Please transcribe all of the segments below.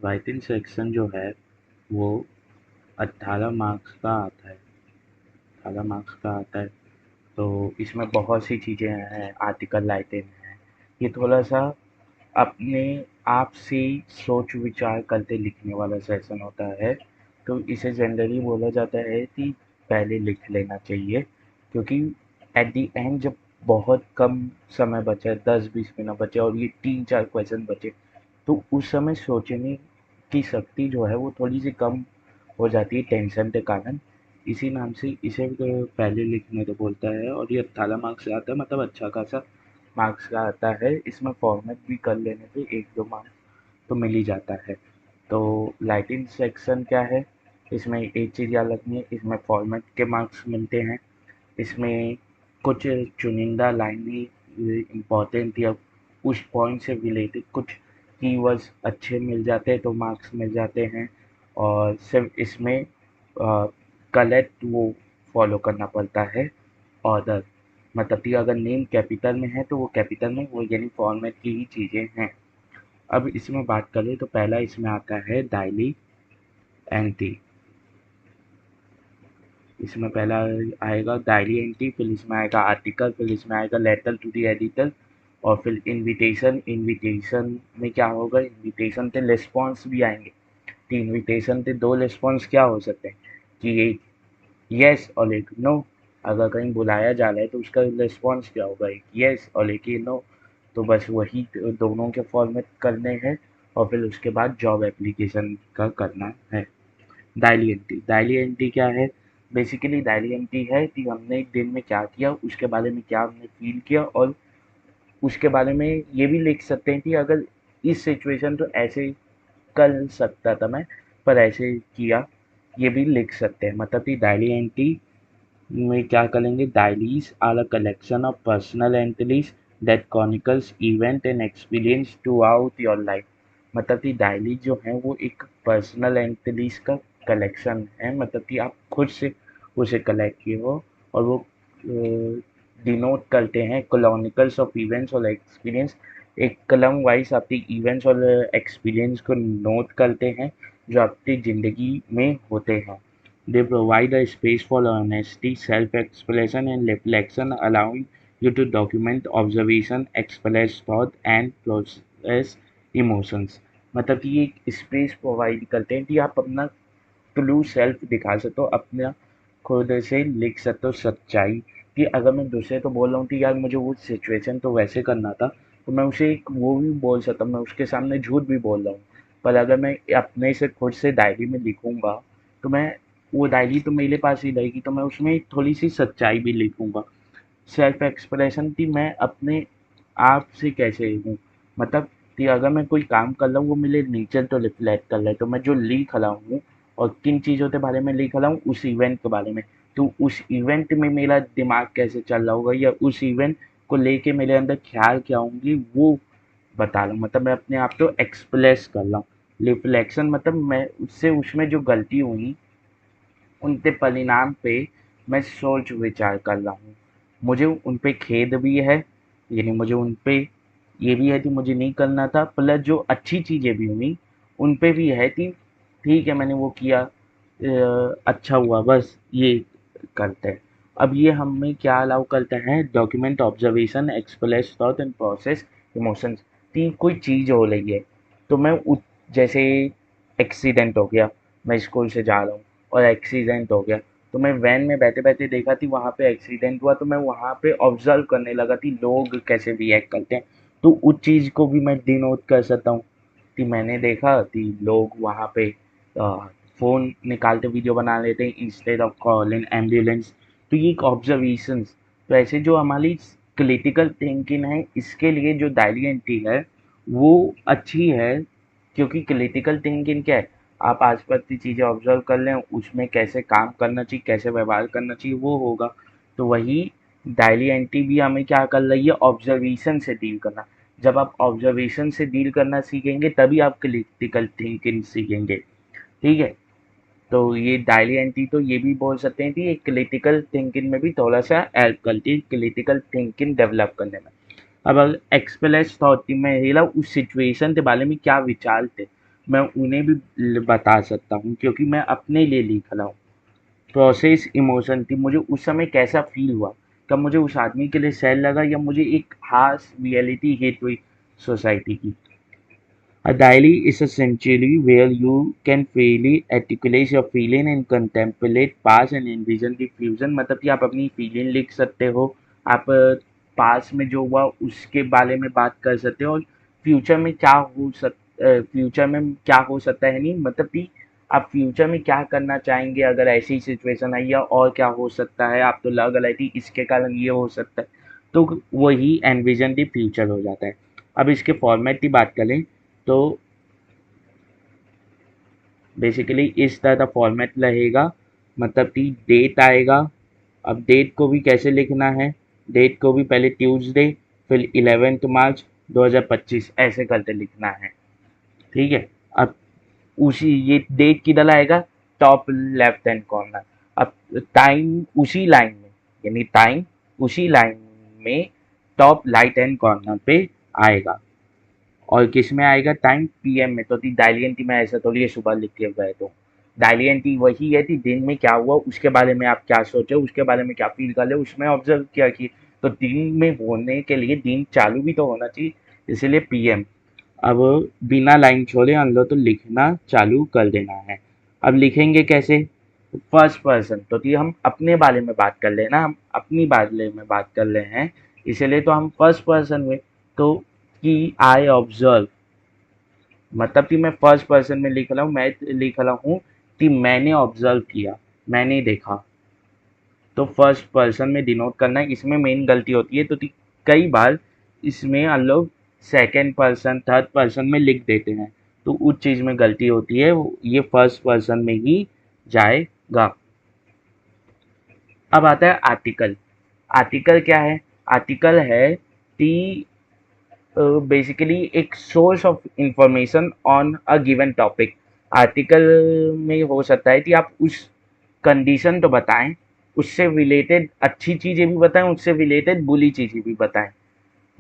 Writing section जो है वो 18 मार्क्स का आता है। 18 मार्क्स का आता है। तो इसमें बहुत सी चीज़ें हैं, आर्टिकल राइटिंग है। ये थोड़ा सा अपने आप से ही सोच विचार करके लिखने वाला सेशन होता है। तो इसे जनरली बोला जाता है कि पहले लिख लेना चाहिए, क्योंकि एट द एंड जब बहुत कम समय बचा है, 10-20 मिनट बचे और ये 3-4 क्वेश्चन बचे, तो उस समय सोचने की शक्ति जो है वो थोड़ी सी कम हो जाती है टेंशन के कारण। इसी नाम से इसे पहले लिखने को बोलता है और ये 18 मार्क्स से आता है, मतलब अच्छा खासा मार्क्स का आता है। इसमें फॉर्मेट भी कर लेने पे 1-2 मार्क्स तो मिल ही जाता है। तो राइटिंग सेक्शन क्या है, इसमें एक चीज़ याद रखनी है, इसमें फॉर्मेट के मार्क्स मिलते हैं। इसमें कुछ चुनिंदा लाइनें इम्पोर्टेंट या उस पॉइंट से रिलेटेड कुछ कीवर्ड्स अच्छे मिल जाते हैं तो मार्क्स मिल जाते हैं। और सिर्फ इसमें करेक्ट वो फॉलो करना पड़ता है ऑर्डर, मतलब कि अगर नेम कैपिटल में है तो वो कैपिटल में, वो यानी फॉर्मेट की ही चीज़ें हैं। अब इसमें बात करें तो पहला इसमें आता है डायली एंट्री। इसमें पहला आएगा डायरी एंट्री, फिर इसमें आएगा आर्टिकल, फिर इसमें आएगा लेटर टू दी एडिटर, और फिर इनविटेशन। इनविटेशन में क्या होगा, इनविटेशन से रिस्पॉन्स भी आएंगे। तो इनविटेशन से दो रिस्पॉन्स क्या हो सकते हैं कि एक यस और एक नो। अगर कहीं बुलाया जा रहा है तो उसका रिस्पॉन्स क्या होगा, एक यस और एक नो। तो बस वही दोनों के फॉर्मेट करने हैं और फिर उसके बाद जॉब एप्लीकेशन का करना है। डायली एंट्री, डायली एंट्री क्या है, बेसिकली डायली एंट्री है कि हमने एक दिन में क्या किया, उसके बारे में क्या हमने फील किया, और उसके बारे में ये भी लिख सकते हैं कि अगर इस सिचुएशन तो ऐसे कर सकता था मैं, पर ऐसे किया, ये भी लिख सकते हैं। मतलब कि डायली एंट्री में क्या करेंगे, diaries are a collection of personal entries that chronicles event and experience through your life. मतलब कि डायरी जो है वो एक पर्सनल एंट्रीज का कलेक्शन है, मतलब कि आप खुद से उसे कलेक्ट किए हो, और वो डिनोट करते हैं क्रॉनिकल्स ऑफ इवेंट्स और एक्सपीरियंस। एक कलम वाइज आपके इवेंट्स और एक्सपीरियंस को नोट करते हैं जो आपकी ज़िंदगी में होते हैं। They provide a space for honesty, self-expression, and reflection, allowing you to document observation, express thought, and process emotions. मतलब कि ये एक स्पेस प्रोवाइड करते हैं कि आप अपना ट्रू सेल्फ दिखा सकते हो, अपना खुद से लिख सकते हो सच्चाई। कि अगर मैं दूसरे को बोल रहा हूँ कि यार मुझे वो सिचुएशन तो वैसे करना था, तो मैं उसे एक वो भी बोल सकता हूँ, मैं उसके सामने झूठ भी बोल रहा हूँ। पर अगर मैं अपने से खुद से डायरी में लिखूंगा, तो मैं वो डायरी तो मेरे पास ही रहेगी, तो मैं उसमें थोड़ी सी सच्चाई भी लिखूंगा। सेल्फ एक्सप्रेशन कि मैं अपने आप से कैसे हूँ, मतलब कि अगर मैं कोई काम कर रहा हूँ वो मेरे नेचर तो रिफ्लेक्ट कर रहा है, तो मैं जो लिख रहा हूँ और किन चीज़ों के बारे में लिख रहा हूँ, उस इवेंट के बारे में। तो उस इवेंट में मेरा दिमाग कैसे चल रहा होगा, या उस इवेंट को लेके मेरे अंदर ख्याल क्या होंगे, वो बता रहा हूँ। मतलब मैं अपने आप को एक्सप्रेस कर रहा हूँ। रिफ्लेक्शन मतलब मैं उससे उसमें जो गलती हुई उनके परिणाम पे मैं सोच विचार कर रहा हूँ। मुझे उन पे खेद भी है, यानी मुझे उन पे ये भी है कि मुझे नहीं करना था, प्लस जो अच्छी चीज़ें भी हुई उन पे भी है कि ठीक है मैंने वो किया, अच्छा हुआ, बस ये करते हैं। अब ये हमें क्या अलाउ करते हैं, document observation, express thought and process emotions. कि कोई चीज़ हो रही है तो मैं जैसे एक्सीडेंट हो गया, मैं स्कूल से जा रहा हूँ और एक्सीडेंट हो गया, तो मैं वैन में बैठे बैठे देखा थी वहाँ पे एक्सीडेंट हुआ, तो मैं वहाँ पे ऑब्जर्व करने लगा कि लोग कैसे रिएक्ट करते हैं। तो उस चीज़ को भी मैं डिनोट कर सकता हूँ कि मैंने देखा कि लोग वहाँ पे फ़ोन निकालते वीडियो बना लेते हैं इंस्टेड ऑफ कॉलिंग एम्बुलेंस। तो ये एक ऑब्जर्वेशंस। तो ऐसे जो हमारी क्रिटिकल थिंकिंग है, इसके लिए जो डायरी एंट्री है वो अच्छी है, क्योंकि क्रिटिकल थिंकिंग क्या है, आप आसपास की चीज़ें ऑब्जर्व कर लें, उसमें कैसे काम करना चाहिए, कैसे व्यवहार करना चाहिए, वो होगा। तो वही डायरी एंट्री भी हमें क्या कर रही है, ऑब्जर्वेशन से डील करना। जब आप ऑब्जर्वेशन से डील करना सीखेंगे तभी आप क्रिटिकल थिंकिंग सीखेंगे। ठीक है। तो ये डायली एंट्री तो ये भी बोल सकते हैं कि ये क्रिटिकल थिंकिंग में भी थोड़ा सा हेल्प करती है, क्रिटिकल थिंकिंग डेवलप करने में। अब अगर एक्सप्रेस थॉट में हिला उस सिचुएशन के बारे में क्या विचार थे, मैं उन्हें भी बता सकता हूँ, क्योंकि मैं अपने लिए लिख रहा हूँ। प्रोसेस इमोशन थी, मुझे उस समय कैसा फील हुआ, कब मुझे उस आदमी के लिए सैड लगा या मुझे एक हार्श रियलिटी हिट हुई सोसाइटी की। A diary is essentially where you can freely articulate your feeling and contemplate past and envision the future। मतलब कि आप अपनी फीलिंग लिख सकते हो, आप पास में जो हुआ उसके बारे में बात कर सकते हो, और फ्यूचर में क्या हो सकता है, नहीं मतलब कि आप फ्यूचर में क्या करना चाहेंगे अगर ऐसी सिचुएशन आई, या और क्या हो सकता है, आप तो लग रही थी इसके कारण ये हो सकता है, तो वही एनविजन द फ्यूचर हो जाता है। अब इसके फॉर्मेट की बात करें तो बेसिकली इस तरह का फॉर्मेट रहेगा, मतलब कि डेट आएगा। अब डेट को भी कैसे लिखना है, डेट को भी पहले ट्यूसडे फिर 11 मार्च 2025 ऐसे करके लिखना है, ठीक है। अब उसी ये डेट किधर आएगा, टॉप लेफ्ट हैंड कॉर्नर। अब टाइम उसी लाइन में, यानी टाइम उसी लाइन में टॉप राइट हैंड कॉर्नर पे आएगा। और किस में आएगा टाइम, पीएम में। तो थी डायलियन थी, मैं ऐसा थोड़ी है सुबह लिख के गए तो डायलियन थी वही है थी दिन में क्या हुआ उसके बारे में आप क्या सोचे, उसके बारे में क्या फील कर ले, उसमें ऑब्जर्व किया कि तो दिन में होने के लिए दिन चालू भी तो होना चाहिए, इसीलिए पीएम। अब बिना लाइन छोड़े मान लो तो लिखना चालू कर देना है। अब लिखेंगे कैसे, फर्स्ट पर्सन, तो थी हम अपने बारे में बात कर लेना, हम अपनी बारे में बात कर रहे हैं, इसलिए तो हम फर्स्ट पर्सन हुए। तो कि आई ऑब्जर्व, मतलब कि मैं फर्स्ट पर्सन में लिख रहा हूँ, मैं लिख रहा हूँ कि मैंने ऑब्जर्व किया, मैंने देखा, तो फर्स्ट पर्सन में डिनोट करना है, इसमें मेन गलती होती है। तो कई बार इसमें हम लोग सेकेंड पर्सन थर्ड पर्सन में लिख देते हैं, तो उस चीज़ में गलती होती है, ये फर्स्ट पर्सन में ही जाएगा। अब आता है आर्टिकल। आर्टिकल क्या है, आर्टिकल है कि बेसिकली एक source of information on a given topic. Article में हो सकता है कि आप उस कंडीशन तो बताएं, उससे रिलेटेड अच्छी चीज़ें भी बताएं, उससे रिलेटेड बुरी चीज़ें भी बताएं।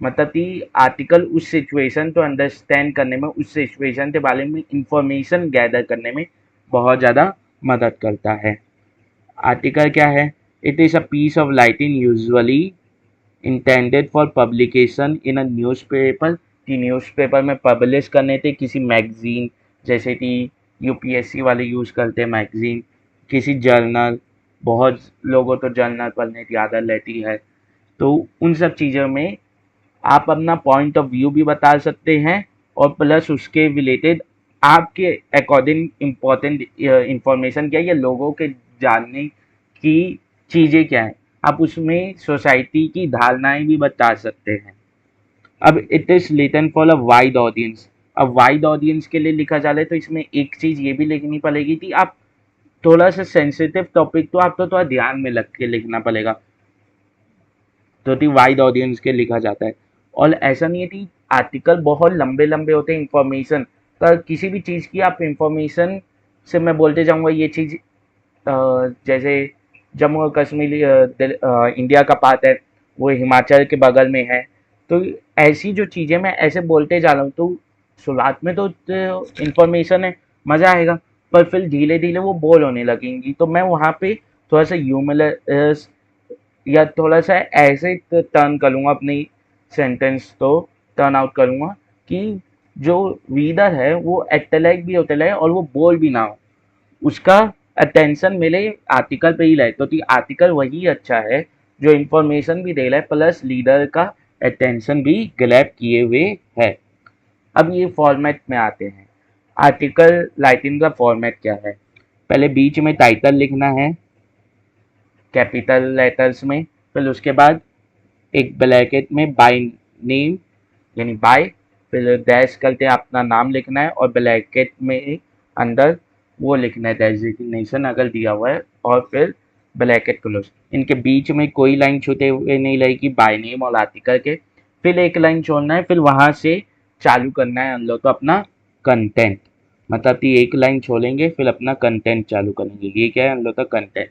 मतलब कि आर्टिकल उस सिचुएशन को अंडरस्टैंड करने में, उस सिचुएशन के बारे में इंफॉर्मेशन गैदर करने में बहुत ज़्यादा मदद करता है। आर्टिकल क्या है, it is a piece of writing usually intended for publication in a newspaper, कि न्यूज़पेपर में पब्लिश करने थे, किसी मैगजीन, जैसे कि यूपीएससी वाले यूज़ करते हैं मैगजीन, किसी जर्नल, बहुत लोगों तो जर्नल पढ़ने की आदत रहती है, तो उन सब चीज़ों में आप अपना पॉइंट ऑफ व्यू भी बता सकते हैं, और प्लस उसके रिलेटेड आपके अकॉर्डिंग इम्पोर्टेंट इंफॉर्मेशन क्या है, या लोगों के जानने की चीज़ें क्या हैं, आप उसमें सोसाइटी की धारणाएं भी बता सकते हैं। अब it is written for a wide audience. अब वाइड ऑडियंस के लिए लिखा जा रहा है, तो इसमें एक चीज़ ये भी लिखनी पड़ेगी कि आप थोड़ा सा सेंसिटिव टॉपिक तो आपको थोड़ा ध्यान में रख के लिखना पड़ेगा, जो कि वाइड ऑडियंस के लिखा जाता है। और ऐसा नहीं है कि आर्टिकल बहुत लंबे लंबे होते हैं, इंफॉर्मेशन पर किसी भी चीज़ की आप इंफॉर्मेशन से मैं बोलते जाऊंगा ये चीज़, जैसे जम्मू और कश्मीर इंडिया का पार्ट है, वो हिमाचल के बगल में है, तो ऐसी जो चीज़ें मैं ऐसे बोलते जा रहा हूँ, तो शुरुआत में तो इंफॉर्मेशन है, मज़ा आएगा, पर फिर धीरे धीरे वो बोर होने लगेंगी, तो मैं वहाँ पे थोड़ा सा ह्यूमरस या थोड़ा सा ऐसे टर्न करूँगा अपनी सेंटेंस, तो टर्न आउट करूँगा कि जो रीडर है वो अट्रैक्ट भी होते रहे और वो बोर भी ना हो, उसका अटेंशन मिले आर्टिकल पे ही रहे। तो आर्टिकल वही अच्छा है जो इंफॉर्मेशन भी दे रहा है प्लस लीडर का अटेंशन भी ग्रैब किए हुए है। अब ये फॉर्मेट में आते हैं, आर्टिकल राइटिंग का फॉर्मेट क्या है। पहले बीच में टाइटल लिखना है कैपिटल लेटर्स में, फिर उसके बाद एक ब्रैकेट में बाय नेम, यानी बाय, फिर डैश करके अपना नाम लिखना है, और ब्रैकेट में अंदर वो लिखना है डेजिग्नेशन अगर दिया हुआ है, और फिर ब्रैकेट क्लोज। इनके बीच में कोई लाइन छूटे हुए नहीं रहेगी बाय नेम और आर्टिकल के, फिर एक लाइन छोड़ना है, फिर वहाँ से चालू करना है हम लोग तो अपना कंटेंट, मतलब कि एक लाइन छोड़ेंगे फिर अपना कंटेंट चालू करेंगे, ये क्या है हम लोग का कंटेंट।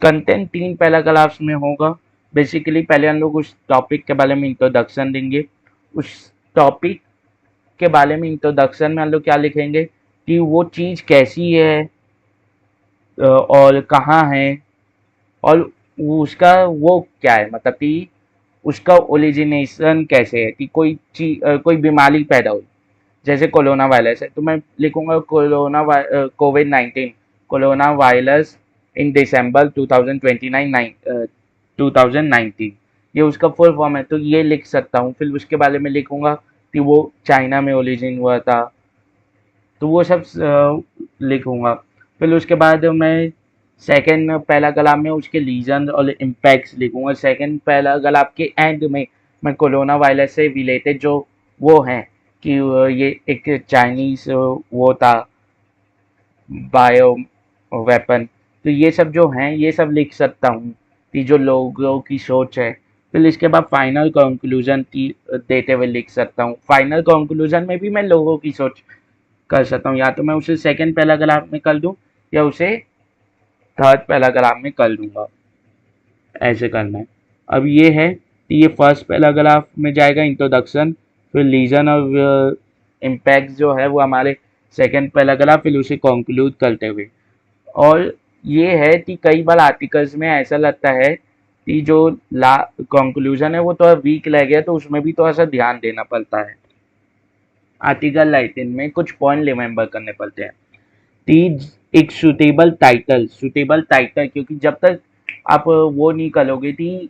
कंटेंट तीन पहला क्लास में होगा। बेसिकली पहले हम लोग उस टॉपिक के बारे में इंट्रोडक्शन देंगे, उस टॉपिक के बारे में इंट्रोडक्शन में हम लोग क्या लिखेंगे कि वो चीज़ कैसी है, और कहाँ है, और उसका वो क्या है, मतलब कि उसका ओरिजिनेशन कैसे है, कि कोई चीज कोई बीमारी पैदा हुई, जैसे कोरोना वायरस है तो मैं लिखूंगा कोविड 19 कोरोना वायरस इन दिसंबर 2019 ये उसका फुल फॉर्म है, तो ये लिख सकता हूँ। फिर उसके बारे में लिखूंगा कि वो चाइना में ओरिजिन हुआ था, तो वो सब लिखूंगा। फिर उसके बाद मैं सेकंड पैराग्राफ में उसके रीजन और इम्पैक्ट्स लिखूंगा। सेकंड पैराग्राफ के एंड में मैं कोरोना वायरस से रिलेटेड जो वो हैं कि ये एक चाइनीज वो था बायो वेपन, तो ये सब जो हैं ये सब लिख सकता हूँ कि जो लोगों की सोच है। फिर इसके बाद फाइनल कंक्लूजन की देते हुए लिख सकता हूँ। फाइनल कंक्लूजन में भी मैं लोगों की सोच कर सकता हूँ, या तो मैं उसे सेकंड पैराग्राफ में कर दूँ या उसे थर्ड पैराग्राफ में कर दूंगा, ऐसे करना है। अब ये है कि ये फर्स्ट पैराग्राफ में जाएगा इंट्रोडक्शन, फिर रीजन और इम्पैक्ट जो है वो हमारे सेकंड पैराग्राफ, फिर उसे कंक्लूड करते हुए। और ये है कि कई बार आर्टिकल्स में ऐसा लगता है कि जो ला कंक्लूजन है वो थोड़ा वीक रह गया, तो उसमें भी थोड़ा सा ध्यान देना पड़ता है। आर्टिकल राइटिंग में कुछ पॉइंट रिमेंबर करने पड़ते हैं। तीज एक सुटेबल टाइटल, क्योंकि जब तक आप वो नहीं करोगे कि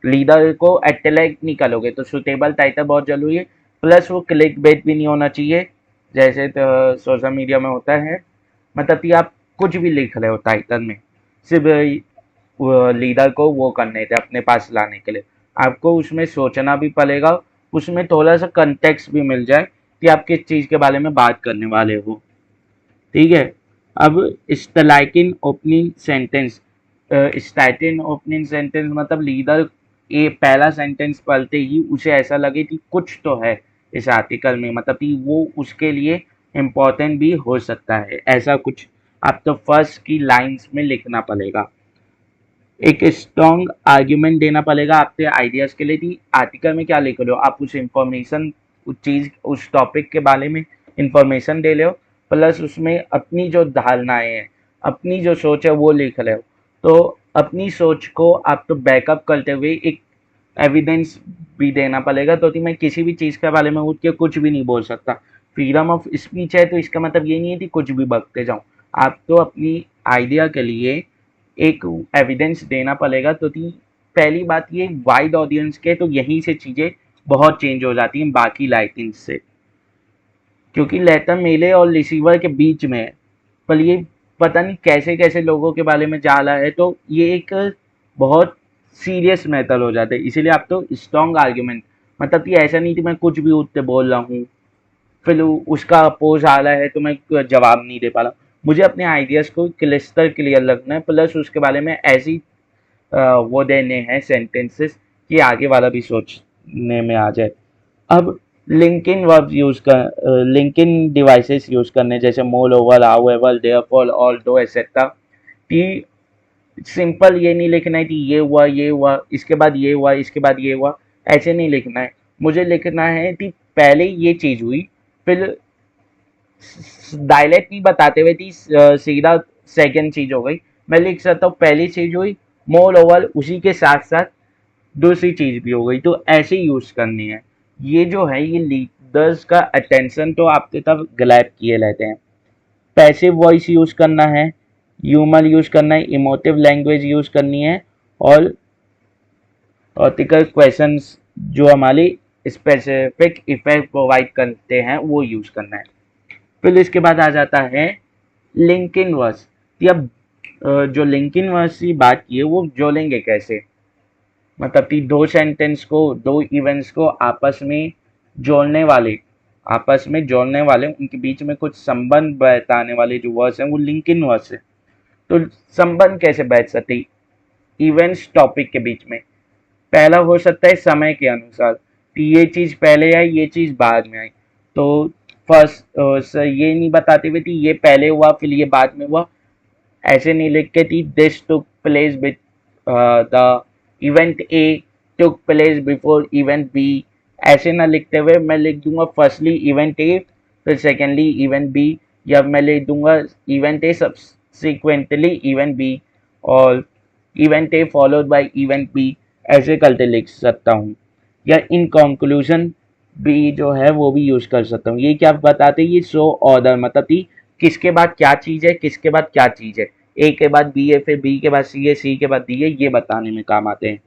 लीडर को अट्रैक्ट नहीं करोगे, तो सुटेबल टाइटल बहुत जरूरी है। प्लस वो क्लिक बेट भी नहीं होना चाहिए, जैसे तो सोशल मीडिया में होता है, मतलब कि आप कुछ भी लिख रहे हो टाइटल में, सिर्फ लीडर को वो करने थे अपने पास लाने के लिए। आपको उसमें सोचना भी पड़ेगा, उसमें थोड़ा सा कंटेक्स्ट भी मिल जाए कि आप किस चीज़ के बारे में बात करने वाले हो। ठीक है। अब striking opening sentence, starting opening sentence मतलब लीडर ये पहला सेंटेंस पढ़ते ही उसे ऐसा लगे कि कुछ तो है इस आर्टिकल में, मतलब कि वो उसके लिए इम्पोर्टेंट भी हो सकता है, ऐसा कुछ आप तो फर्स्ट की लाइंस में लिखना पड़ेगा। एक स्ट्रॉन्ग आर्ग्यूमेंट देना पड़ेगा आपके आइडियाज के लिए कि आर्टिकल में क्या लिख रहे हो, आप उस इंफॉर्मेशन उस चीज उस टॉपिक के बारे में इंफॉर्मेशन दे रहे हो, प्लस उसमें अपनी जो धारणाएं हैं, अपनी जो सोच है वो लिख रहे हो। तो अपनी सोच को आप तो बैकअप करते हुए एक एविडेंस भी देना पड़ेगा, तो कि मैं किसी भी चीज़ के बारे में उठ के कुछ भी नहीं बोल सकता। फ्रीडम ऑफ स्पीच है, तो इसका मतलब ये नहीं है कि कुछ भी बकते जाऊं। आप तो अपनी आइडिया के लिए एक एविडेंस देना पड़ेगा, तो कि पहली बात ये वाइड ऑडियंस के, तो यहीं से चीज़ें बहुत चेंज हो जाती हैं बाकी लाइटिंग से, क्योंकि लेटर मेले और रिसीवर के बीच में है। पर ये पता नहीं कैसे कैसे लोगों के बारे में जा रहा है, तो ये एक बहुत सीरियस मैटर हो जाता है। इसीलिए आप तो स्ट्रॉन्ग आर्ग्यूमेंट, मतलब कि ऐसा नहीं कि मैं कुछ भी उठते बोल रहा हूँ, फिर उसका अपोज आ रहा है तो मैं जवाब नहीं दे पा रहा। मुझे अपने आइडियाज़ को क्लिस्टर क्लियर रखना है, प्लस उसके बारे में ऐसी वो देने हैं सेंटेंसेस कि आगे वाला भी सोचने में आ जाए। अब लिंकिन वर्ब यूज कर लिंकिन डिवाइसेस यूज करने, जैसे more over, however, therefore, although etcetera, कि सिंपल ये नहीं लिखना है कि ये हुआ इसके बाद ये हुआ इसके बाद ये हुआ, ऐसे नहीं लिखना है। मुझे लिखना है कि पहले ये चीज हुई, फिर डायलेक्ट नहीं बताते हुए थी सीधा सेकंड चीज हो गई। मैं लिख सकता हूँ पहली चीज हुई, मोर ओवर उसी के साथ साथ दूसरी चीज भी हो गई, तो ऐसे यूज करनी है। ये जो है ये लीडर्स का अटेंशन तो आपके तब ग्लैब किए रहते हैं। पैसिव वॉइस यूज करना है, ह्यूमर यूज करना है, इमोटिव लैंग्वेज यूज करनी है, और ऑर्टिकल क्वेश्चंस जो हमारी स्पेसिफिक इफेक्ट प्रोवाइड करते हैं वो यूज करना है। फिर इसके बाद आ जाता है लिंकिन वर्स, कि अब जो लिंकिन वर्स की बात की है वो जोड़ेंगे कैसे, मतलब कि दो सेंटेंस को, दो इवेंट्स को आपस में जोड़ने वाले उनके बीच में कुछ संबंध बताने वाले जो वर्ड्स हैं वो लिंक इन वर्ड्स है। तो संबंध कैसे बैठ सकते इवेंट्स टॉपिक के बीच में? पहला हो सकता है समय के अनुसार कि ये चीज पहले आई ये चीज बाद में आई, तो फर्स्ट ये नहीं बताते हुए कि ये पहले हुआ फिर ये बाद में हुआ, ऐसे नहीं लिख के थी this took place with the event A took place before event B, ऐसे ना लिखते हुए मैं लिख दूंगा फर्स्टली इवेंट ए, फिर सेकेंडली इवेंट बी, या मैं लिख दूंगा event A subsequently event B, और event A followed by event B, ऐसे करके लिख सकता हूँ। या इन कंक्लूजन भी जो है वो भी यूज कर सकता हूँ। ये क्या बताते हैं, ये शो ऑर्डर, मतलब कि किसके बाद क्या चीज है, किसके बाद क्या चीज है, ए के बाद बी है, फिर बी के बाद सी है, सी के बाद डी है, ये बताने में काम आते हैं।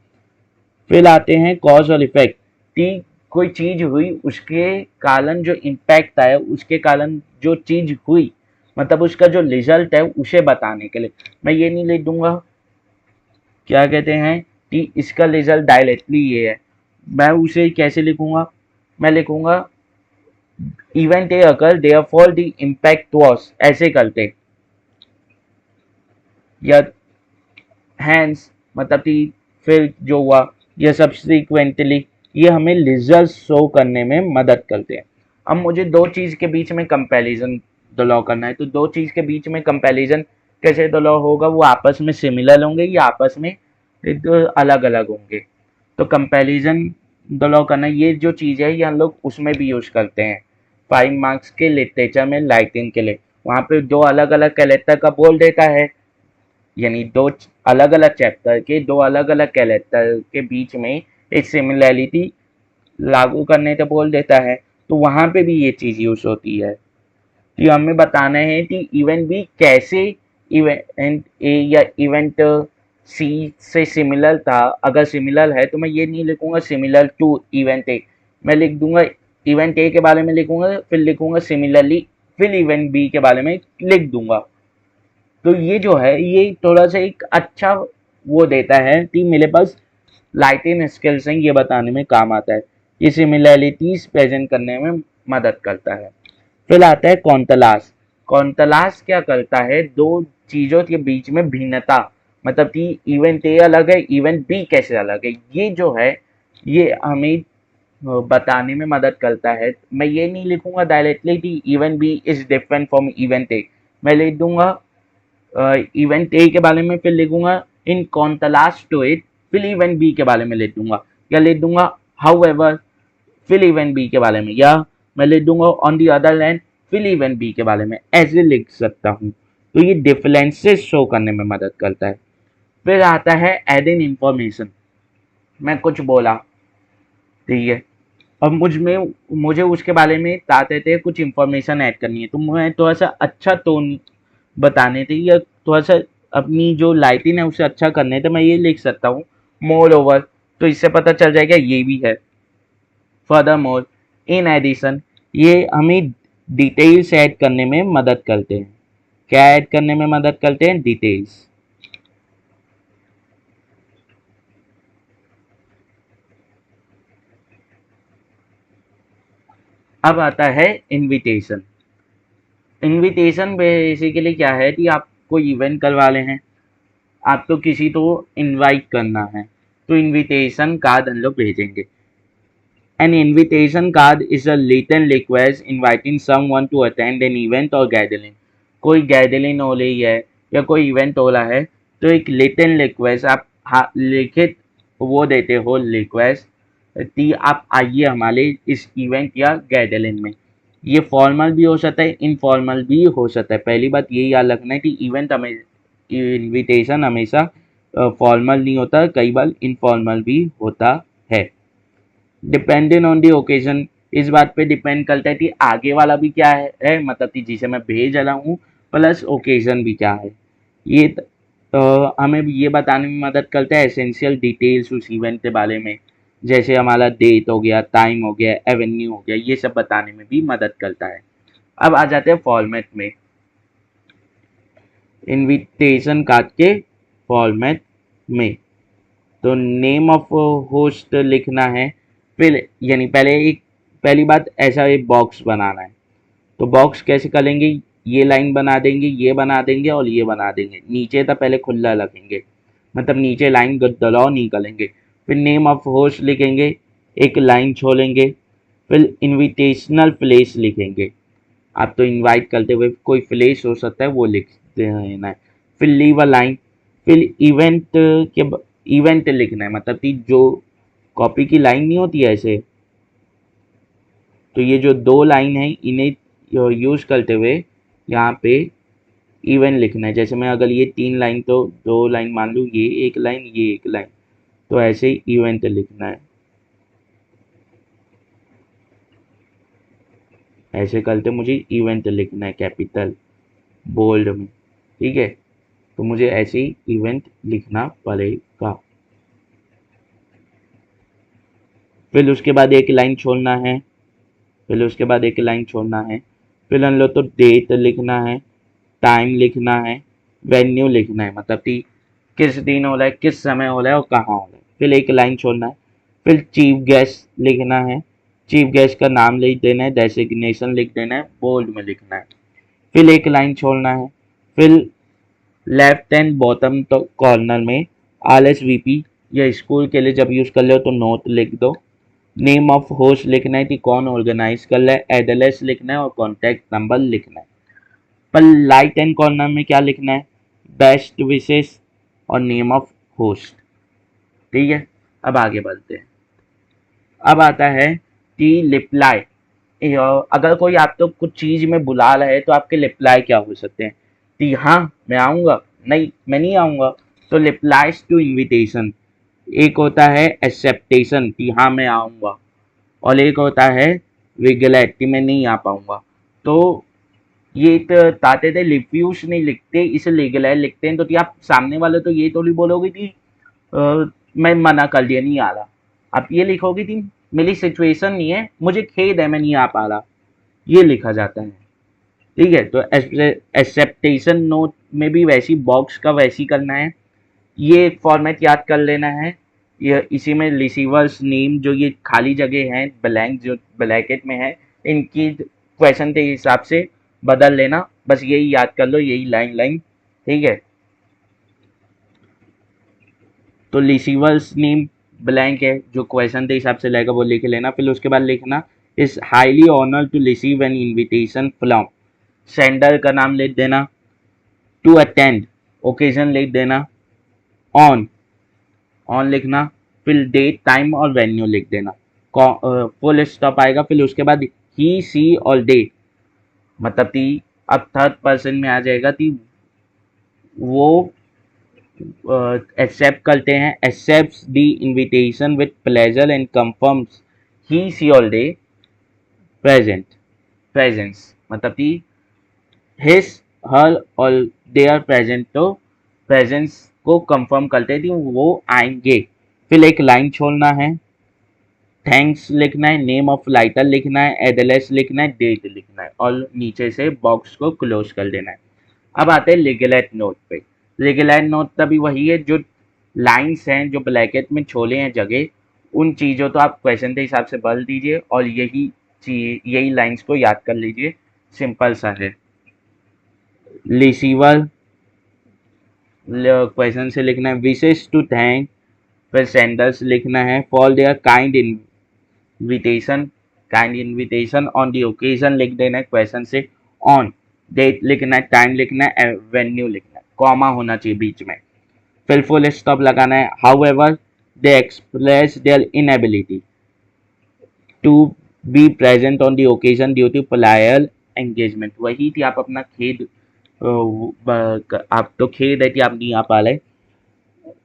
फिर आते हैं कॉज और इफेक्ट, कि कोई चीज हुई उसके कारण जो इम्पैक्ट आया, उसके कारण जो चीज हुई, मतलब उसका जो रिजल्ट है उसे बताने के लिए मैं ये नहीं लिख दूंगा क्या कहते हैं कि इसका रिजल्ट डायरेक्टली ये है। मैं उसे कैसे लिखूंगा, मैं लिखूंगा event A occur therefore the impact was, ऐसे करते, या हैंस मतलब कि फिर जो हुआ, ये सब्सिक्वेंटली, ये हमें रिजल्ट शो करने में मदद करते हैं। अब मुझे दो चीज के बीच में कंपैरिजन ड्रॉ करना है, तो दो चीज के बीच में कंपैरिजन कैसे ड्रॉ होगा, वो आपस में सिमिलर होंगे या आपस में अलग अलग होंगे। तो कंपैरिजन ड्रॉ करना, ये जो चीज है ये हम लोग उसमें भी यूज करते हैं 5 मार्क्स के लिटरेचर में राइटिंग के लिए। वहां पे दो अलग अलग कैरेक्टर का बोल देता है, यानी दो अलग अलग चैप्टर के दो अलग अलग कैरेक्टर के बीच में एक सिमिलैरिटी लागू करने को बोल देता है, तो वहां पे भी ये चीज यूज होती है। तो हमें बताना है कि इवेंट बी कैसे इवेंट ए या इवेंट सी से सिमिलर था। अगर सिमिलर है तो मैं ये नहीं लिखूंगा सिमिलर टू इवेंट ए, मैं लिख दूंगा इवेंट ए के बारे में लिखूंगा, फिर लिखूंगा सिमिलरली, फिर इवेंट बी के बारे में लिख दूंगा। तो ये जो है ये थोड़ा सा एक अच्छा वो देता है कि मेरे पास लाइटिंग स्किल्स हैं, ये बताने में काम आता है, ये सिमिलैरिटीज प्रेजेंट करने में मदद करता है। फिर आता है कॉन्टलास। कॉन्टलास क्या करता है, दो चीजों के बीच में भिन्नता, मतलब कि इवेंट ए अलग है, इवेंट बी कैसे अलग है, ये जो है ये हमें बताने में मदद करता है। मैं ये नहीं लिखूंगा डायरेक्टली कि event B is different from event A, मैं लिख दूंगा इवेंट ए के बारे में, फिर लिखूंगा इन कॉन्टलास्ट टू इट, फिर इवेंट बी के बारे में लिख दूंगा, या लिख दूंगा हाउ एवर, फिर इवेंट बी के बारे में, या मैं लिख दूंगा ऑन दी अदर हैंड, फिर इवेंट बी के बारे में, ऐसे लिख सकता हूँ। तो ये डिफरेंसेस शो करने में मदद करता है। फिर आता है एड इन इंफॉर्मेशन। मैं कुछ बोला, ठीक है, अब मुझे उसके बारे में चाहते थे कुछ इंफॉर्मेशन ऐड करनी है, तो मैं थोड़ा सा अच्छा टोन बताने थे या थोड़ा सा अपनी जो लाइटिंग है उसे अच्छा करने थे, मैं ये लिख सकता हूँ मोर ओवर, तो इससे पता चल जाएगा ये भी है। फर्दर मोर, इन एडिशन, ये हमें डिटेल्स ऐड करने में मदद करते हैं। क्या ऐड करने में मदद करते हैं, डिटेल्स। अब आता है इनविटेशन। इनविटेशन बेसिकली क्या है कि आप कोई इवेंट करवा रहे हैं, आपको किसी को इनवाइट करना है, तो इनविटेशन कार्ड हम लोग भेजेंगे। An invitation card is a written request inviting someone to attend an event or gathering. कोई गैदरिंग हो रही है या कोई इवेंट हो रहा है, तो एक रिटन रिक्वेस्ट आप लिखित वो देते हो रिक्वेस्ट कि आप आइए हमारे इस इवेंट या गैदरिंग में। ये फॉर्मल भी हो सकता है, इनफॉर्मल भी हो सकता है। पहली बात ये याद रखना है कि इवेंट हमें इनविटेशन हमेशा फॉर्मल नहीं होता, कई बार इनफॉर्मल भी होता है। डिपेंडेंट ऑन दी ओकेजन, इस बात पे डिपेंड करता है कि आगे वाला भी क्या है मतलब कि जिसे मैं भेज रहा हूँ, प्लस ओकेजन भी क्या है। ये हमें ये बताने में मदद करता है एसेंशियल डिटेल्स उस इवेंट के बारे में, जैसे हमारा डेट हो गया, टाइम हो गया, एवेन्यू हो गया, ये सब बताने में भी मदद करता है। अब आ जाते हैं फॉर्मेट में, इनविटेशन कार्ड के फॉर्मेट में। तो नेम ऑफ होस्ट लिखना है, फिर यानी पहली बात ऐसा एक बॉक्स बनाना है। तो बॉक्स कैसे करेंगे, ये लाइन बना देंगे, ये बना देंगे और ये बना देंगे, नीचे तो पहले खुला रखेंगे, मतलब नीचे लाइन ड्रॉ नहीं करेंगे। फिर नेम ऑफ होस्ट लिखेंगे, एक लाइन छोड़ेंगे, फिर इनविटेशनल प्लेस लिखेंगे। आप तो इनवाइट करते हुए कोई प्लेस हो सकता है वो लिख देना है। फिर लीव अ लाइन, फिर इवेंट लिखना है, मतलब कि जो कॉपी की लाइन नहीं होती है ऐसे, तो ये जो दो लाइन है इन्हें यूज करते हुए यहाँ पे इवेंट लिखना है। जैसे मैं अगर ये 3 लाइन तो 2 लाइन मान लूँ, ये एक लाइन ये एक लाइन, तो ऐसे ही इवेंट लिखना है। ऐसे करते मुझे इवेंट लिखना है कैपिटल बोल्ड में, ठीक है। तो मुझे ऐसे ही इवेंट लिखना पड़ेगा। फिर उसके बाद एक लाइन छोड़ना है, फिर उसके बाद एक लाइन छोड़ना है। फिर हम लोग तो डेट लिखना है, टाइम लिखना है, वेन्यू लिखना है, मतलब कि किस दिन हो रहा है, किस समय हो रहा है और कहाँ हो रहा है। फिर एक लाइन छोड़ना है। फिर चीफ गेस्ट लिखना है, चीफ गेस्ट का नाम लिख देना है, डेसिग्नेशन लिख देना है, बोल्ड में लिखना है। फिर एक लाइन छोड़ना है। फिर लेफ्ट एंड बॉटम तो कॉर्नर में RSVP या स्कूल के लिए जब यूज़ कर लो तो नोट लिख दो। नेम ऑफ होस्ट लिखना है कि कौन ऑर्गेनाइज कर रहा है, एड्रेस लिखना है और कॉन्टैक्ट नंबर लिखना है। पर राइट हैंड कॉर्नर में क्या लिखना है, बेस्ट विशेस और नेम ऑफ होस्ट, ठीक है। अब आगे बढ़ते हैं। अब आता है कि रिप्लाई। अगर कोई आप तो कुछ चीज में बुला रहा है तो आपके रिप्लाई क्या हो सकते हैं कि हाँ मैं आऊँगा, नहीं मैं नहीं आऊँगा। तो रिप्लाइज टू इनविटेशन, एक होता है एक्सेप्टेशन कि हाँ मैं आऊँगा, और एक होता है रिग्रेट कि मैं नहीं आ पाऊँगा। तो ये तो ताते थे रिफ्यूज नहीं लिखते, इसे रिग्रेट लिखते हैं। तो कि आप सामने वाले तो ये थोड़ी बोलोगे कि मैं मना कर दिया नहीं आ रहा, आप ये लिखोगे कि मेरी सिचुएशन नहीं है, मुझे खेद है मैं नहीं आ पा रहा, ये लिखा जाता है, ठीक है। तो एक्सेप्टेशन नोट में भी वैसी बॉक्स का वैसी करना है। ये फॉर्मेट याद कर लेना है। ये इसी में रिसीवर्स नेम जो ये खाली जगह है ब्लैंक जो ब्रैकेट में है, इनकी क्वेश्चन के हिसाब से बदल लेना, बस यही याद कर लो, यही लाइन लाइन, ठीक है। तो रिसीवर्स नेम ब्लैंक है, जो क्वेश्चन के हिसाब से लगेगा वो लिख लेना। फिर उसके बाद लिखना is highly honour to receive an invitation from, sender का नाम लिख देना। टू अटेंड, ओकेजन लिख देना। ऑन, ऑन लिखना। फिर डेट टाइम और वेन्यू लिख देना। फुल स्टॉप आएगा। फिर उसके बाद ही सी और डे, मतलब कि अब थर्ड पर्सन में आ जाएगा कि वो एक्सेप्ट करते हैं, accept the invitation with pleasure and confirms he she or they present, presence, मतलब कि his her or they are present, तो प्रेजेंस को कंफर्म करते हैं कि वो आएंगे। फिर एक लाइन छोड़ना है, थैंक्स लिखना है, नेम ऑफ राइटर लिखना है, एड्रेस लिखना है, डेट लिखना है और नीचे से बॉक्स को क्लोज कर देना है। अब आते हैं लिगलेट नोट पे। लिगलेट नोट तभी वही है जो लाइंस हैं जो ब्रैकेट में छोले हैं जगह, उन चीज़ों तो आप क्वेश्चन के हिसाब से बदल दीजिए और यही चीज यही लाइंस को याद कर लीजिए, सिंपल सा है। रिसीवर क्वेश्चन से लिखना है विशेष टू थैंक, फिर सेंडर्स लिखना है for their kind invitation, kind invitation on the occasion लिख देना है क्वेश्चन से। ऑन, डेट लिखना है, टाइम लिखना है, वेन्यू लिखना है, कॉमा होना चाहिए बीच में। फिर फुल स्टॉप लगाना है। However they express their inability to be present on the occasion due to prior engagement, वही थी आप अपना खेद, आप तो खेद है कि आप नहीं आ पा रहे।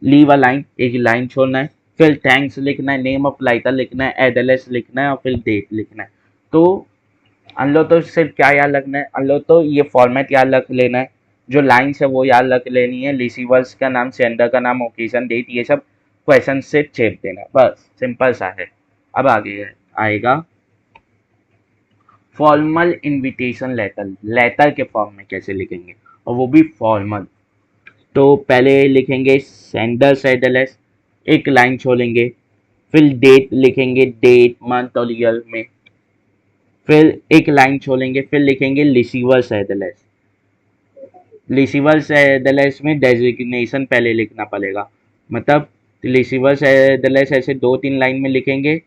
लीव अ लाइन, एक लाइन छोड़ना है। फिर थैंक्स लिखना है, नेम ऑफ राइटर लिखना है, एड्रेस लिखना है और फिर डेट लिखना है। तो अन लो तो सिर्फ क्या याद रखना है, अन लो तो ये फॉर्मेट याद रख लेना है, जो लाइन्स है वो याद रख लेनी है, रिसीवर्स का नाम, सेंडर का नाम, ओकेजन, डेट, ये सब क्वेश्चन से चेप देना है, बस सिंपल सा है। अब आगे आएगा फॉर्मल इनविटेशन लेटर, लेटर के फॉर्म में कैसे लिखेंगे और वो भी फॉर्मल। तो पहले लिखेंगे सेंडर्स एड्रेस, एक लाइन छोड़ेंगे। फिर डेट लिखेंगे, डेट मंथ और ईयर में, फिर एक लाइन छोड़ेंगे। फिर लिखेंगे रिसीवर्स एड्रेस, रिसीवर्स एड्रेस में डेजिग्नेशन पहले लिखना पड़ेगा, मतलब रिसीवर्स एड्रेस ऐसे 2-3 लाइन में लिखेंगे।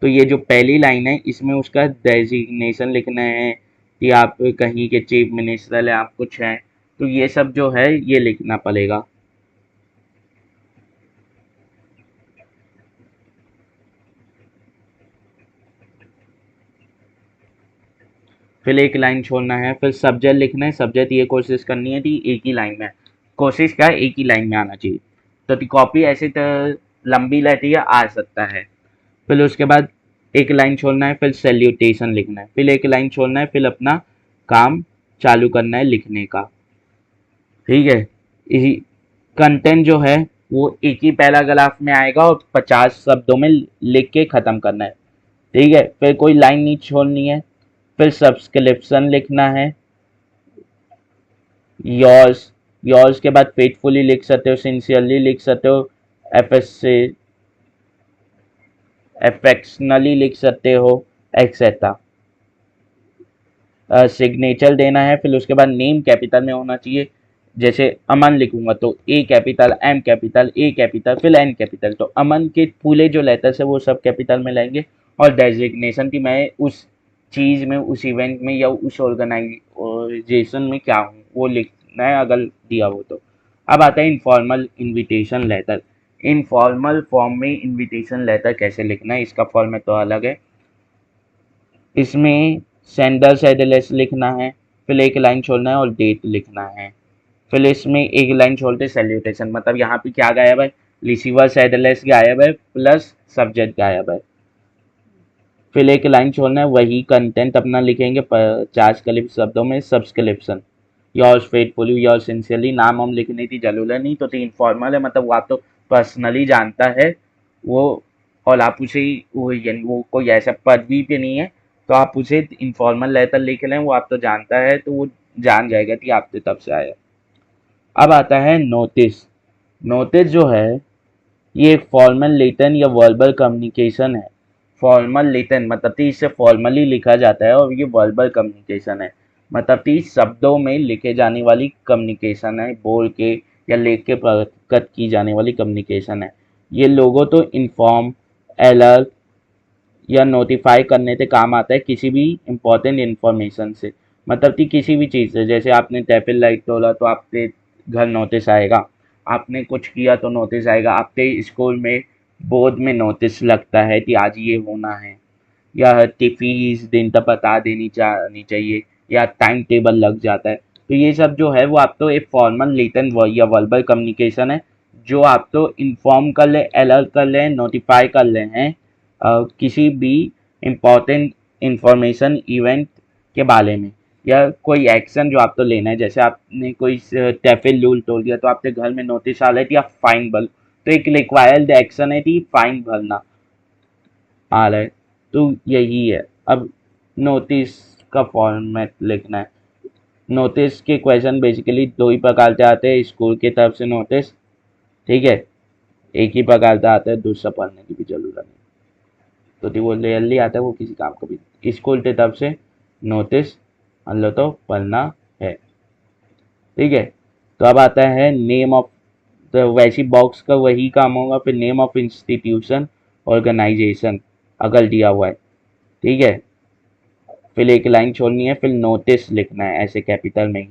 तो ये जो पहली लाइन है इसमें उसका डेजिग्नेशन लिखना है कि आप कहीं के चीफ मिनिस्टर हैं, आप कुछ हैं, तो ये सब जो है ये लिखना पड़ेगा। फिर एक लाइन छोड़ना है, फिर सब्जेक्ट लिखना है। सब्जेक्ट ये कोशिश करनी है कि एक ही लाइन में, कोशिश क्या है, एक ही लाइन में आना चाहिए। तो कॉपी ऐसे तो लंबी रहती है, आ सकता है। फिर उसके बाद एक लाइन छोड़ना है, फिर सैल्यूटेशन लिखना है, फिर एक लाइन छोड़ना है, फिर अपना काम चालू करना है लिखने का। ठीक है, इसी कंटेंट जो है वो एक ही पैराग्राफ में आएगा और 50 शब्दों में लिख के ख़त्म करना है। ठीक है, फिर कोई लाइन नहीं छोड़नी है। फिर सब्सक्रिप्शन लिखना है, योर्स। योर्स के बाद फेथफुली लिख सकते हो, सिंसियरली लिख सकते हो, एफएस से अफेक्शनली लिख सकते हो, एक्सेट्रा। सिग्नेचर देना है। फिर उसके बाद नेम कैपिटल में होना चाहिए। जैसे अमन लिखूंगा तो ए कैपिटल, एम कैपिटल, ए कैपिटल, फिर एन कैपिटल। तो अमन के पूरे जो लेटर्स है वो सब कैपिटल में लाएंगे। और डेजिग्नेशन की मैं उस चीज़ में, उस इवेंट में या उस ऑर्गेनाइजेशन में क्या हूँ वो लिखना है, अगर दिया हो तो। अब आता है informal invitation letter. Informal form में इनविटेशन लेटर कैसे लिखना है, इसका फॉर्मेट तो अलग है। इसमें सेंडर्स एड्रेस लिखना है, फिर एक लाइन छोड़ना है और डेट लिखना है। फिर इसमें एक लाइन छोड़ते सैल्यूटेशन, मतलब यहाँ पे क्या गायब है, रिसीवर्स एड्रेस गायब है प्लस सब्जेक्ट गायब है। फिर एक लाइन छोड़ना है, वही कंटेंट अपना लिखेंगे 50 कलिप शब्दों में, subscription. Yours faithfully, yours sincerely, नाम हम लिखने की जरूरत नहीं, तो इनफॉर्मल है, मतलब वो आप तो पर्सनली जानता है वो, और आप उसे वो यानी वो कोई ऐसा पदवी पे नहीं है, तो आप उसे इनफॉर्मल लेटर लिख लें, वो आप तो जानता है, तो वो जान जाएगा कि आपसे तब से आया। अब आता है नोटिस। नोटिस जो है ये एक फॉर्मल रिटन या वर्बल कम्युनिकेशन है। फॉर्मल रिटन मतलब कि इसे फॉर्मली लिखा जाता है, और ये वर्बल कम्युनिकेशन है, मतलब कि शब्दों में लिखे जाने वाली कम्युनिकेशन है, बोल के या लिख के प्रकट की जाने वाली कम्युनिकेशन है। ये लोगों तो इन्फॉर्म, अलर्ट या नोटिफाई करने से काम आता है किसी भी इम्पोर्टेंट इन्फॉर्मेशन से, मतलब कि किसी भी चीज़ से। जैसे आपने ट्रैफिक लाइट तोड़ा तो आपके घर नोटिस आएगा, आपने कुछ किया तो नोटिस आएगा, आपके स्कूल में बोर्ड में नोटिस लगता है कि आज ये होना है, या फीस दिन तक बता देनी चाहिए, या टाइम टेबल लग जाता है। तो ये सब जो है वो आप तो एक फॉर्मल रिटन या वर्बल कम्युनिकेशन है, जो आप तो इन्फॉर्म कर ले, अलर्ट कर ले, नोटिफाई कर ले हैं किसी भी इम्पोर्टेंट इंफॉर्मेशन इवेंट के बारे में, या कोई एक्शन जो आपको लेना है। जैसे आपने कोई ट्रैफिक रूल तोड़ दिया तो आपके घर में नोटिस आ रहा है कि आप फाइन भर, तो एक रिक्वायर्ड एक्शन है कि फाइन भरना आ रहा है, तो यही है। अब नोटिस का फॉर्मेट लिखना है। नोटिस के क्वेश्चन बेसिकली दो ही प्रकार से आते हैं, स्कूल की तरफ से नोटिस, ठीक है, एक ही प्रकार से आता है, दूसरा पढ़ने की भी जरूरत नहीं, तो वो रेयरली आता है, वो किसी काम का भी। स्कूल की तरफ से नोटिस लो तो पढ़ना है, ठीक है। तो अब आता है नेम ऑफ, तो वैसी बॉक्स का वही काम होगा, फिर नेम ऑफ इंस्टीट्यूशन, ऑर्गेनाइजेशन अगर दिया हुआ है, ठीक है। फिर एक लाइन छोड़नी है, फिर नोटिस लिखना है ऐसे कैपिटल में ही,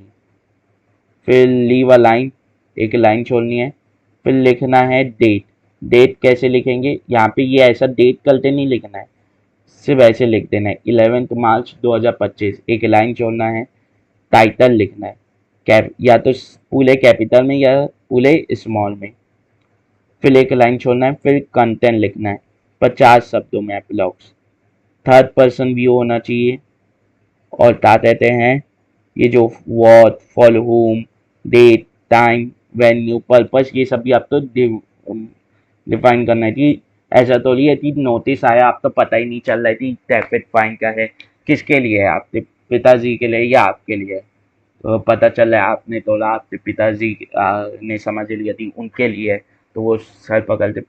फिर लीव अ लाइन, एक लाइन छोड़नी है, फिर लिखना है डेट। डेट कैसे लिखेंगे, यहाँ पे ये ऐसा डेट करते नहीं लिखना है, सिर्फ ऐसे लिख देना है 11 मार्च 2025, एक लाइन छोड़ना है। टाइटल लिखना है कैप, या तो पूरे कैपिटल में या पूरे स्मॉल में, फिर एक लाइन छोड़ना है। फिर कंटेंट लिखना है 50 शब्दों में अप्रोक्स, थर्ड पर्सन व्यू होना चाहिए। और क्या कहते हैं, ये जो what, for whom, date, time, venue, purpose, ये सब भी आपको डिफाइन करना है कि ऐसा तो नहीं है कि नोटिस आया आप तो पता ही नहीं चल रहा है कि ट्रैफिक फाइन का है, किसके लिए है, आपके पिताजी के लिए या आपके लिए। तो पता चल रहा है आपने तोड़ा, आपके पिताजी ने समझ लिया थी उनके लिए, तो वो सर पकड़ते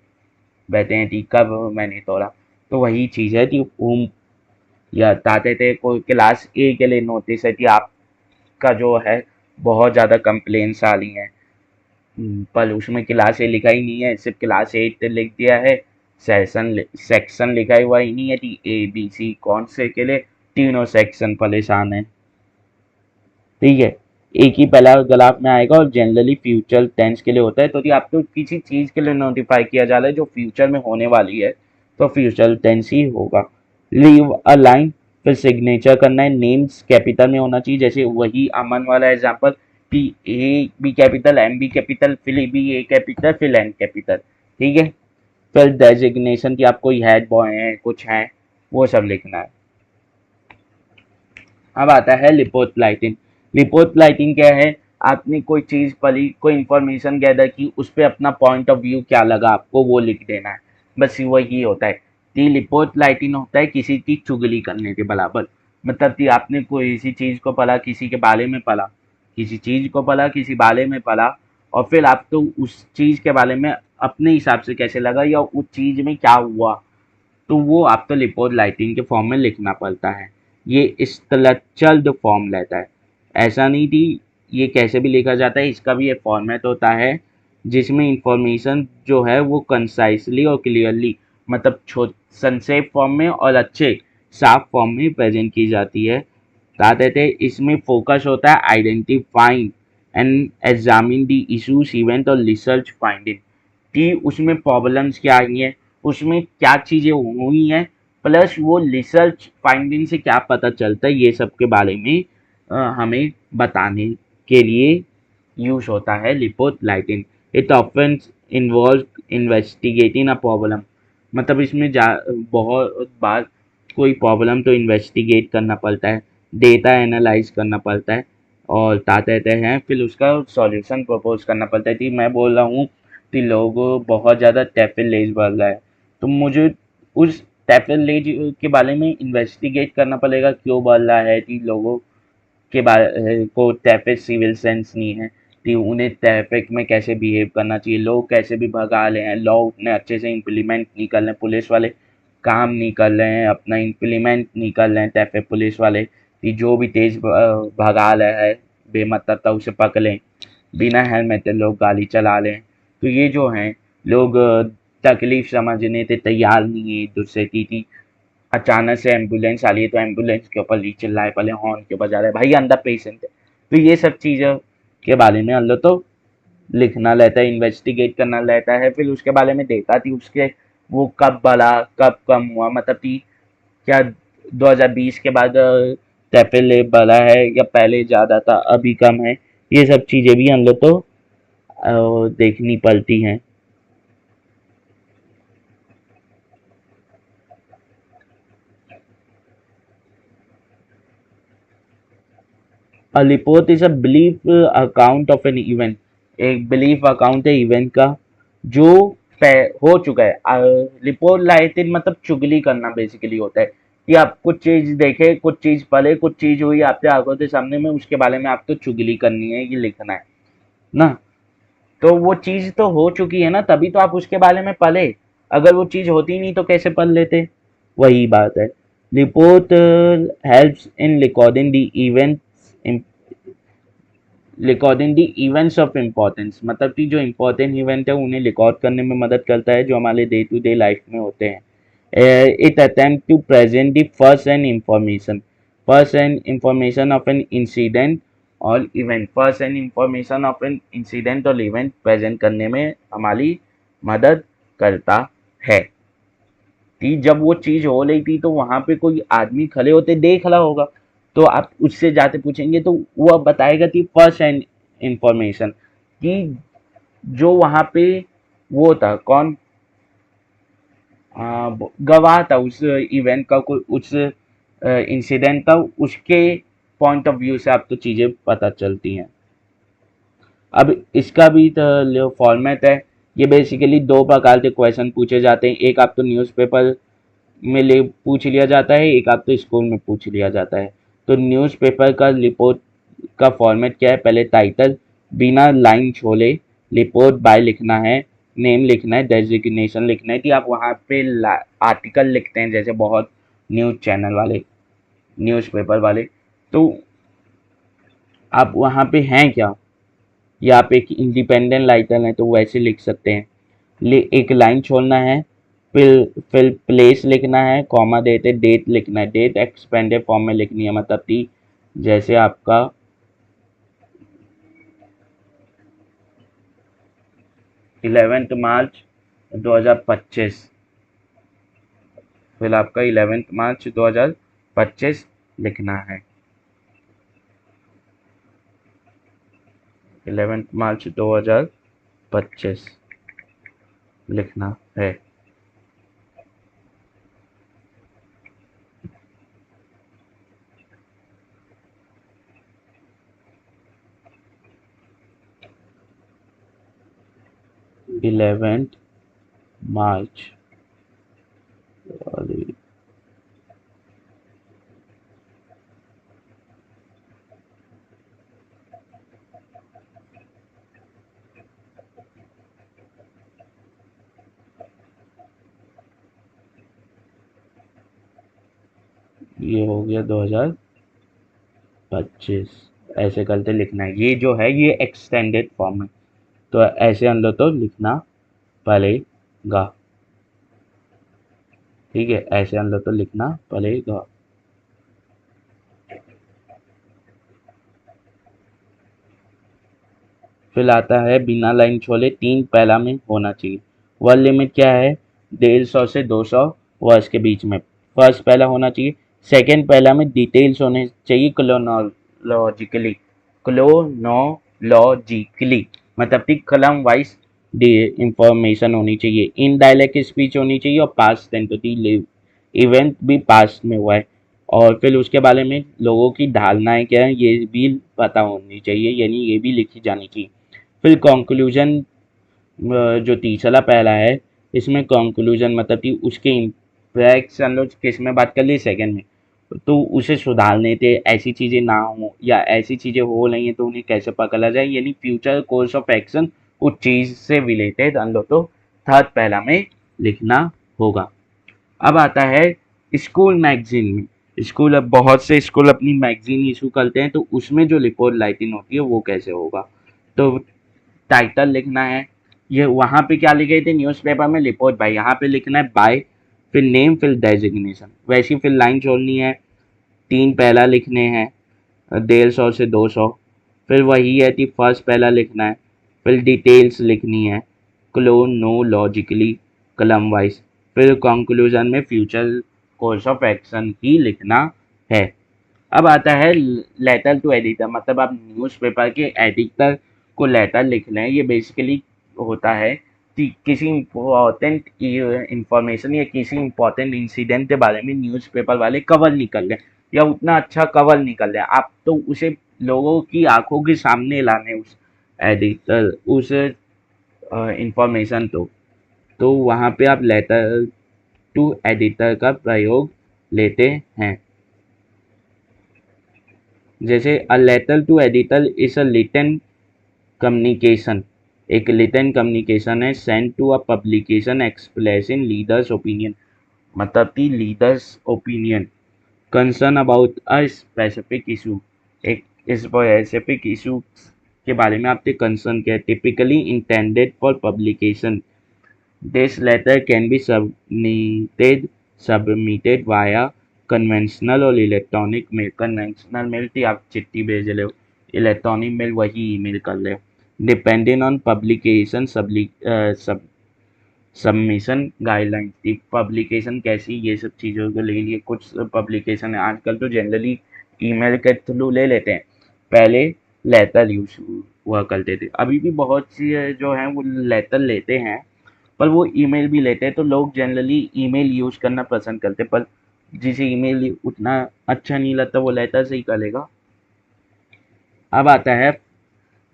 बैठे हैं कि कब मैंने तोड़ा। तो वही चीज़ है कि या ताते थे कोई क्लास ए के लिए नोटिस है कि आपका जो है बहुत ज़्यादा कंप्लेंट्स आ रही हैं, पर उसमें क्लास ए लिखा ही नहीं है, सिर्फ क्लास 8 लिख दिया है। सेक्शन लिखा हुआ ही नहीं है कि ए बी सी कौन से के लिए, तीनों सेक्शन परेशान है, ठीक है। एक ही पैराग्राफ में आएगा और जनरली फ्यूचर टेंस के लिए होता है, तो यदि आपको किसी चीज़ के लिए नोटिफाई किया जा रहा है जो फ्यूचर में होने वाली है तो फ्यूचर टेंस ही होगा। लीव अ लाइन, फिर सिग्नेचर करना है, नेम्स कैपिटल में होना चाहिए, जैसे वही अमन वाला एग्जांपल कि A B capital, M B capital, फिर बी ए कैपिटल, फिर एन कैपिटल, ठीक है। फिर डेजिग्नेशन की आप कोई हेड बॉय हैं, कुछ हैं, वो सब लिखना है। अब आता है लिपोलाइटिन। लिपोलाइटिन क्या है, आपने कोई चीज़ पढ़ी, कोई इंफॉर्मेशन गैदर की, उस पर अपना पॉइंट ऑफ व्यू क्या लगा आपको वो लिख देना है, बस वही होता है। ती लिपोलाइटिन होता है किसी की चुगली करने के बराबर, मतलब कि आपने कोई इसी चीज़ को पढ़ा, किसी के बारे में पढ़ा, किसी चीज़ को पढ़ा, किसी बारे में पढ़ा, और फिर आप तो उस चीज़ के बारे में अपने हिसाब से कैसे लगा या उस चीज़ में क्या हुआ, तो वो आपको लिपोलाइटिन के फॉर्म में लिखना पड़ता है। ये स्ट्रक्चर्ड फॉर्म लेता है, ऐसा नहीं थी, ये कैसे भी लिखा जाता है, इसका भी एक फॉर्मेट होता है जिसमें इंफॉर्मेशन जो है वो कंसाइसली और क्लियरली, मतलब संक्षेप फॉर्म में और अच्छे साफ फॉर्म में प्रेजेंट की जाती है। कहा कहते हैं इसमें फोकस होता है identifying and examine the issues event और रिसर्च फाइंडिंग, कि उसमें प्रॉब्लम्स क्या आई हैं, उसमें क्या चीज़ें हुई हैं, प्लस वो रिसर्च फाइंडिंग से क्या पता चलता है, ये सब के बारे में हमें बताने के लिए यूज होता है लिपोलाइटिन। It often involve investigating a problem, मतलब इसमें बहुत बार कोई प्रॉब्लम तो इन्वेस्टिगेट करना पड़ता है, डेटा एनालाइज करना पड़ता है, और क्या कहते हैं फिर उसका सॉल्यूशन प्रपोज करना पड़ता है। कि मैं बोल रहा हूँ कि लोग बहुत ज़्यादा टैफिलेज बढ़ रहा है, तो मुझे उस टैफिलेज के बारे में इन्वेस्टिगेट करना पड़ेगा, क्यों बढ़ रहा है, कि लोगों के बारे को ट्रैफिक सिविल सेंस नहीं है, कि उन्हें ट्रैफिक में कैसे बिहेव करना चाहिए, लोग कैसे भी भगा ले हैं, लॉ उतने अच्छे से इम्प्लीमेंट नहीं कर रहे हैं, पुलिस वाले काम नहीं कर रहे हैं, अपना इम्प्लीमेंट नहीं कर रहे हैं ट्रैफिक पुलिस वाले, कि जो भी तेज भगा रहा है बेमतलब था उसे पकड़ लें, बिना हेलमेट लोग गाड़ी चला लें। तो ये जो हैं लोग तकलीफ समझने से तैयार नहीं है एक दूसरे की, कि अचानक से एम्बुलेंस आ रही है तो एम्बुलेंस के ऊपर चिल्ला रहे, पहले हॉर्न के बजा रहे, भाई अंदर पेशेंट है। तो ये सब चीज़ों के बारे में हम लोग तो लिखना रहता है, इन्वेस्टिगेट करना रहता है, फिर उसके बारे में देखा थी उसके वो कब बढ़ा कब कम हुआ, मतलब कि क्या 2020 के बाद टैफे बढ़ा है या पहले ज़्यादा था अभी कम है, ये सब चीज़ें भी हम लोग तो देखनी पड़ती हैं। A report is a belief account of an event, एक बिलीफ अकाउंट है इवेंट का जो हो चुका है। रिपोर्ट लाइटिन मतलब चुगली करना बेसिकली होता है, कि आप कुछ चीज देखे, कुछ चीज पढ़े, कुछ चीज हुई आपके आंखों के सामने में, उसके बारे में आपको चुगली करनी है, ये लिखना है ना। तो वो चीज तो हो चुकी है ना, तभी तो आप उसके बारे में पढ़े, अगर वो चीज होती नहीं तो कैसे पढ़ लेते, वही बात है। Report helps in recording the events, recording the events of importance, मतलब कि जो इम्पोर्टेंट इवेंट है उन्हें रिकॉर्ड करने में मदद करता है, जो हमारे डे टू डे लाइफ में होते हैं। It attempt to present the first hand information of an incident और event, first hand information of an incident और इवेंट प्रेजेंट करने में हमारी मदद करता है। कि जब वो चीज हो रही थी तो वहां पे कोई आदमी खड़े होते देख रहा होगा, तो आप उससे जाते पूछेंगे तो वो अब बताएगा कि फर्स्ट हैंड इंफॉर्मेशन, कि जो वहां पे वो था कौन, गवाह था उस इवेंट का, कोई उस इंसिडेंट का, उसके पॉइंट ऑफ व्यू से आपको चीजें पता चलती हैं। अब इसका भी तो फॉर्मेट है, ये बेसिकली दो प्रकार के क्वेश्चन पूछे जाते हैं, एक आपको न्यूज़पेपर में ले पूछ लिया जाता है, एक आपको स्कूल में पूछ लिया जाता है। तो न्यूज़पेपर का रिपोर्ट का फॉर्मेट क्या है, पहले टाइटल बिना लाइन छोड़े रिपोर्ट बाय लिखना है, नेम लिखना है, डेजिग्नेशन लिखना है, कि आप वहाँ पे आर्टिकल लिखते हैं जैसे बहुत न्यूज़ चैनल वाले, न्यूज़पेपर वाले, तो आप वहाँ पे हैं क्या, या आप एक इंडिपेंडेंट राइटर हैं तो वैसे लिख सकते हैं। एक लाइन छोड़ना है, फिर प्लेस लिखना है, कॉमा देते डेट लिखना है, डेट एक्सपेंडेड फॉर्म में लिखनी है, मतलब कि जैसे आपका 11 मार्च 2025, फिर आपका 11 मार्च 2025, 2025 लिखना है। 11 मार्च 2025 लिखना है। इलेवेंथ मार्च ये हो गया 2025। ऐसे करके लिखना है। ये जो है ये एक्सटेंडेड फॉर्म है, तो ऐसे हम लोग तो लिखना पड़ेगा। ठीक है, ऐसे हम लोग तो लिखना पड़ेगा। फिर आता है बिना लाइन छोड़े 3 पहला में होना चाहिए। वर्ड लिमिट क्या है? 150 से 200 वर्ड्स के बीच में फर्स्ट पहला होना चाहिए। सेकंड पहला में डिटेल्स होने चाहिए क्रोनोलॉजिकली। क्रोनोलॉजिकली मतलब कि कलम वाइज इंफॉर्मेशन होनी चाहिए। इनडायरेक्ट स्पीच होनी चाहिए और पास्ट टेंस इवेंट भी पास्ट में हुआ है। और फिर उसके बारे में लोगों की धारणाएं क्या है ये भी पता होनी चाहिए, यानी ये भी लिखी जानी चाहिए। फिर कंक्लूजन जो तीसरा पहला है, इसमें कंक्लूजन मतलब कि उसके इम्पैक्ट हम लोग किस में बात कर ली? सेकंड में। तो उसे सुधारने थे, ऐसी चीज़ें ना हो या ऐसी चीज़ें हो रही हैं तो उन्हें कैसे पकड़ा जाए, यानी फ्यूचर कोर्स ऑफ एक्शन उस चीज़ से रिलेटेड हम लोग तो थर्ड पहला में लिखना होगा। अब आता है स्कूल मैगजीन में। स्कूल अब बहुत से स्कूल अपनी मैगजीन इशू करते हैं, तो उसमें जो रिपोर्ट राइटिंग होती है वो कैसे होगा? तो टाइटल लिखना है। ये वहाँ पे क्या लिखे थे न्यूज़पेपर में? Report by. यहाँ पे लिखना है बाय, फिर नेम, फिर डेजिग्नेशन। वैसी फिर लाइन छोड़नी है। 3 पहला लिखने हैं, 150 से 200। फिर वही है कि फर्स्ट पहला लिखना है, फिर डिटेल्स लिखनी है क्रोनोलॉजिकली कलम वाइज। फिर कंक्लूजन में फ्यूचर कोर्स ऑफ एक्शन ही लिखना है। अब आता है लेटर टू एडिटर, मतलब आप न्यूज़पेपर के एडिटर को लेटर लिख रहे हैं। ये बेसिकली होता है कि किसी इम्पोर्टेंट इंफॉर्मेशन या किसी इम्पोर्टेंट इंसिडेंट के बारे में न्यूज़पेपर वाले कवर नहीं कर रहे हैं, या उतना अच्छा कवर नहीं कर रहे हैं, आप तो उसे लोगों की आंखों के सामने लाने उस एडिटर उस इंफॉर्मेशन तो वहाँ पे आप लेटर टू एडिटर का प्रयोग लेते हैं। जैसे a letter to editor is a written communication, एक लिटन कम्युनिकेशन है send to a publication expressing leaders opinion, मतलब कि leaders opinion concern about a specific issue, एक स्पेसिफिक इशू के बारे में आपके कंसर्न क्या है। Typically intended for publication, this letter can be submitted via conventional or electronic mail. Conventional mail थी आप चिट्ठी भेज रहे हो, इलेक्ट्रॉनिक मेल वही ईमेल कर रहे हो। Depending on publication submission guidelines की, पब्लिकेशन कैसी, ये सब चीज़ों को ले लिए। कुछ पब्लिकेशन है आजकल तो जनरली ईमेल के थ्रू ले लेते हैं, पहले लेटर यूज हुआ करते थे। अभी भी बहुत सी जो हैं वो लेटर लेते हैं, पर वो ईमेल भी लेते हैं, तो लोग जनरली ईमेल यूज करना पसंद करते हैं। पर जिसे ईमेल उतना अच्छा नहीं लगता वो लेटर से ही करेगा। अब आता है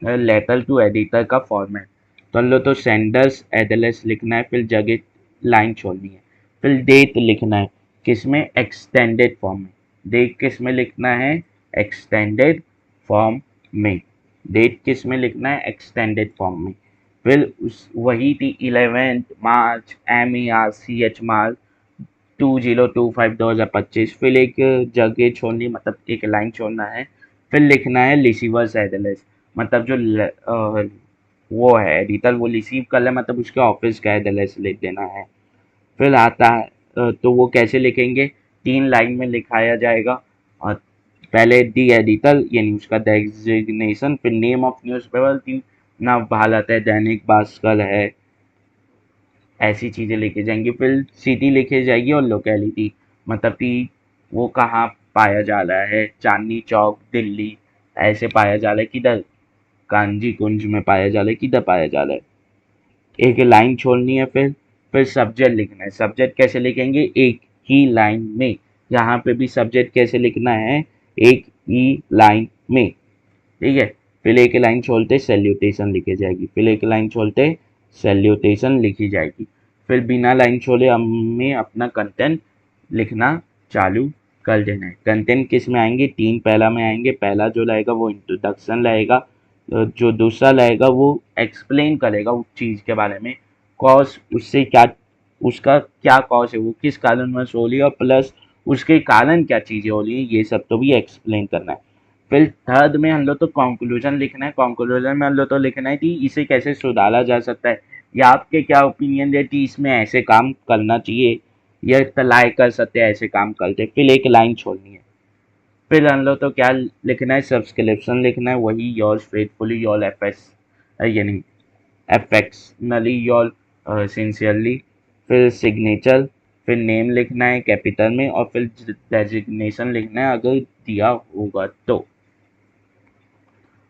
लेटर टू एडिटर का फॉर्मेट। तो लो तो सेंडर्स एड्रेस लिखना है, फिर जगह लाइन छोड़नी है, फिर डेट लिखना है किसमें? एक्सटेंडेड फॉर्म में। डेट किस में लिखना है? एक्सटेंडेड फॉर्म में। डेट किस में लिखना है? एक्सटेंडेड फॉर्म में। फिर उस वही थी 11 मार्च MERCH 2025 फिर एक जगह छोड़नी, मतलब एक लाइन छोड़ना है। फिर लिखना है रिसीवर्स एड्रेस, मतलब जो वो है एडिटर वो रिसीव कर ले, मतलब उसके ऑफिस का एड्रेस लिख देना है। फिर आता है तो वो कैसे लिखेंगे? 3 लाइन में लिखाया जाएगा। और पहले दी एडिटर यानी उसका डेजिग्नेशन, फिर नेम ऑफ न्यूज़पेपर की ना भारत है, दैनिक भास्कर है, ऐसी चीज़ें लिखी जाएंगी। फिर सिटी लिखी जाएगी और लोकेलिटी, मतलब कि वो कहाँ पाया जा रहा है, चांदनी चौक दिल्ली ऐसे पाया जा रहा है, किधर कांजी कुंज में पाया जा रहा है, किधर पाया जा रहा है। एक लाइन छोड़नी है, फिर सब्जेक्ट लिखना है। सब्जेक्ट कैसे लिखेंगे, एक ही लाइन में। यहाँ पे भी सब्जेक्ट कैसे लिखना है, एक ही लाइन में, ठीक है। फिर एक लाइन छोड़ते सैल्यूटेशन लिखी जाएगी, फिर एक लाइन छोड़ते सैल्यूटेशन लिखी जाएगी। फिर बिना लाइन छोड़े हमें अपना कंटेंट लिखना चालू कर देना है। कंटेंट किस में आएंगे, तीन पहला में आएंगे। पहला जो रहेगा वो इंट्रोडक्शन रहेगा, जो दूसरा रहेगा वो एक्सप्लेन करेगा उस चीज़ के बारे में, कॉज उससे क्या, उसका क्या कॉज है, वो किस कारणवश हो रही है, और प्लस उसके कारण क्या चीज़ें हो रही है, ये सब तो भी एक्सप्लेन करना है। फिर थर्ड में हम लोग तो कंक्लूजन लिखना है। कंक्लूजन में हम लोग तो लिखना है कि इसे कैसे सुधारा जा सकता है, या आपके क्या ओपिनियन है कि इसमें ऐसे काम करना चाहिए, या तलाय कर सकते हैं ऐसे काम करते। फिर एक लाइन छोड़नी है। फिर हम लोग तो क्या लिखना है, सब्सक्रिप्शन लिखना है, वही yours faithfully your F S, यानी अफेक्शनली योर सिंसियरली। फिर सिग्नेचर, फिर नेम लिखना है कैपिटल में, और फिर डेजिग्नेशन लिखना है अगर दिया होगा तो।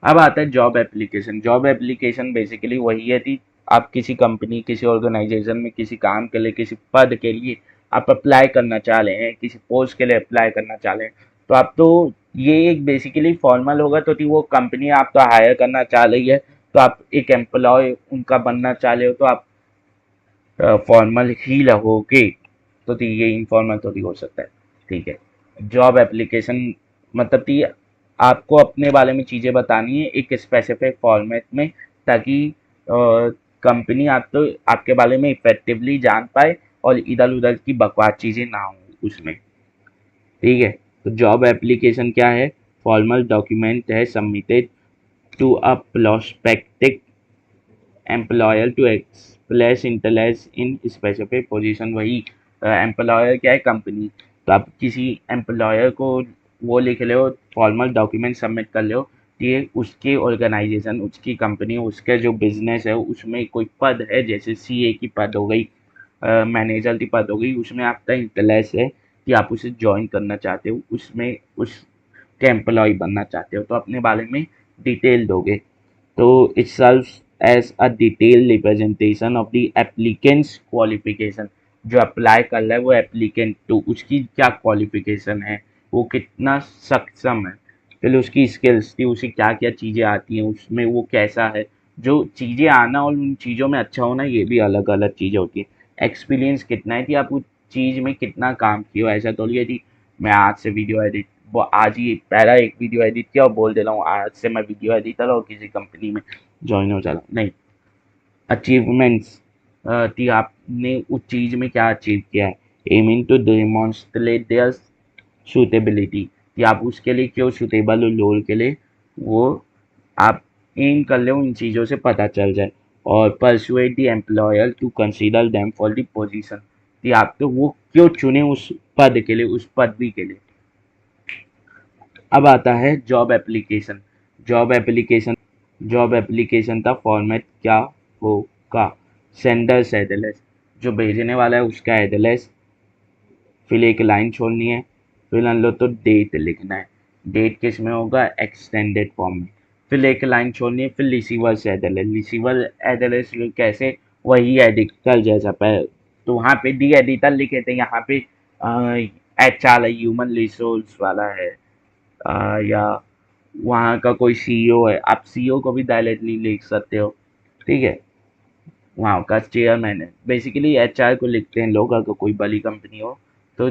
अब आता है job application. Job application basically वही है कि आप किसी कंपनी, किसी ऑर्गेनाइजेशन में किसी काम के लिए, किसी पद के लिए आप अप्लाई करना चाह रहे हैं, किसी पोस्ट के लिए अप्लाई करना चाह रहे हैं, तो आप तो ये एक बेसिकली फॉर्मल होगा, तो कि वो कंपनी आपको हायर करना चाह रही है, तो आप एक एम्प्लॉय उनका बनना चाह रहे हो, तो आप फॉर्मल ही रहोगे। तो ये इनफॉर्मल थोड़ी हो सकता है, ठीक है। जॉब एप्लीकेशन मतलब कि आपको अपने बारे में चीज़ें बतानी है एक स्पेसिफिक फॉर्मेट में, ताकि कंपनी आप तो आपके बारे में इफेक्टिवली जान पाए और इधर उधर की बकवास चीज़ें ना हो उसमें, ठीक है। तो जॉब एप्लीकेशन क्या है, फॉर्मल डॉक्यूमेंट है submitted to a prospective employer to express interest in specific position. वही एम्प्लॉयर क्या है, कंपनी। तो आप किसी एम्प्लॉयर को वो लिख ले हो, फॉर्मल डॉक्यूमेंट सबमिट कर ले हो कि उसके ऑर्गेनाइजेशन, उसकी कंपनी, उसके जो बिजनेस है उसमें कोई पद है, जैसे सीए की पद हो गई, मैनेजर की पद हो गई, उसमें आपका इंटरेस्ट है कि आप उसे ज्वाइन करना चाहते हो, उसमें उसके एम्प्लॉय बनना चाहते हो, तो अपने बारे में डिटेल दोगे। तो it serves as a detailed representation of the applicant's qualification। जो अप्लाई कर रहा है वो एप्लीकेंट, तो उसकी क्या क्वालिफिकेशन है, वो कितना सक्षम है, फिर उसकी स्किल्स थी, उसे क्या क्या चीज़ें आती हैं, उसमें वो कैसा है। जो चीज़ें आना और उन चीज़ों में अच्छा होना, ये भी अलग अलग चीज़ें होती है। एक्सपीरियंस कितना है कि आप उस चीज़ में कितना काम किए हो। ऐसा तो नहीं है कि मैं आज से वीडियो एडिट, वो आज ही पहला एक वीडियो एडिट किया और बोल दे रहा हूँ आज से मैं वीडियो एडिटर और किसी कंपनी में ज्वाइन हो जा रहा हूँ, नहीं। अचीवमेंट्स कि आपने उस चीज़ में क्या अचीव किया है। Aiming to demonstrate their suitability, कि आप उसके लिए क्यों सूटेबल हो रोल के लिए, वो आप एम कर लो इन चीज़ों से पता चल जाए। और persuade the employer to consider them for the position, कि आप तो वो क्यों चुने उस पद के लिए, उस पदवी के लिए। अब आता है job application. Job application job application का फॉर्मेट क्या होगा, सेंडर्स एड्रेस, जो भेजने वाला है उसका एड्रेस, फिर एक लाइन छोड़नी है। फिर हम लोग तो डेट लिखना है। डेट किस में होगा, एक्सटेंडेड फॉर्म में। फिर एक लाइन छोड़नी है। फिर रिसीवर से एड्रेस, रिसीवर एड्रेस कैसे, वही एडिटर जैसा पर, तो वहाँ पे डी एडिटर लिखे थे, यहाँ पे एच आर ह्यूमन रिसोर्स वाला है, या वहाँ का कोई सीईओ है, आप सीईओ को भी डायरेक्टली लिख सकते हो, ठीक है। वहाँ का चेयरमैन है, बेसिकली एचआर को लिखते हैं लोग, अगर कोई बड़ी कंपनी हो तो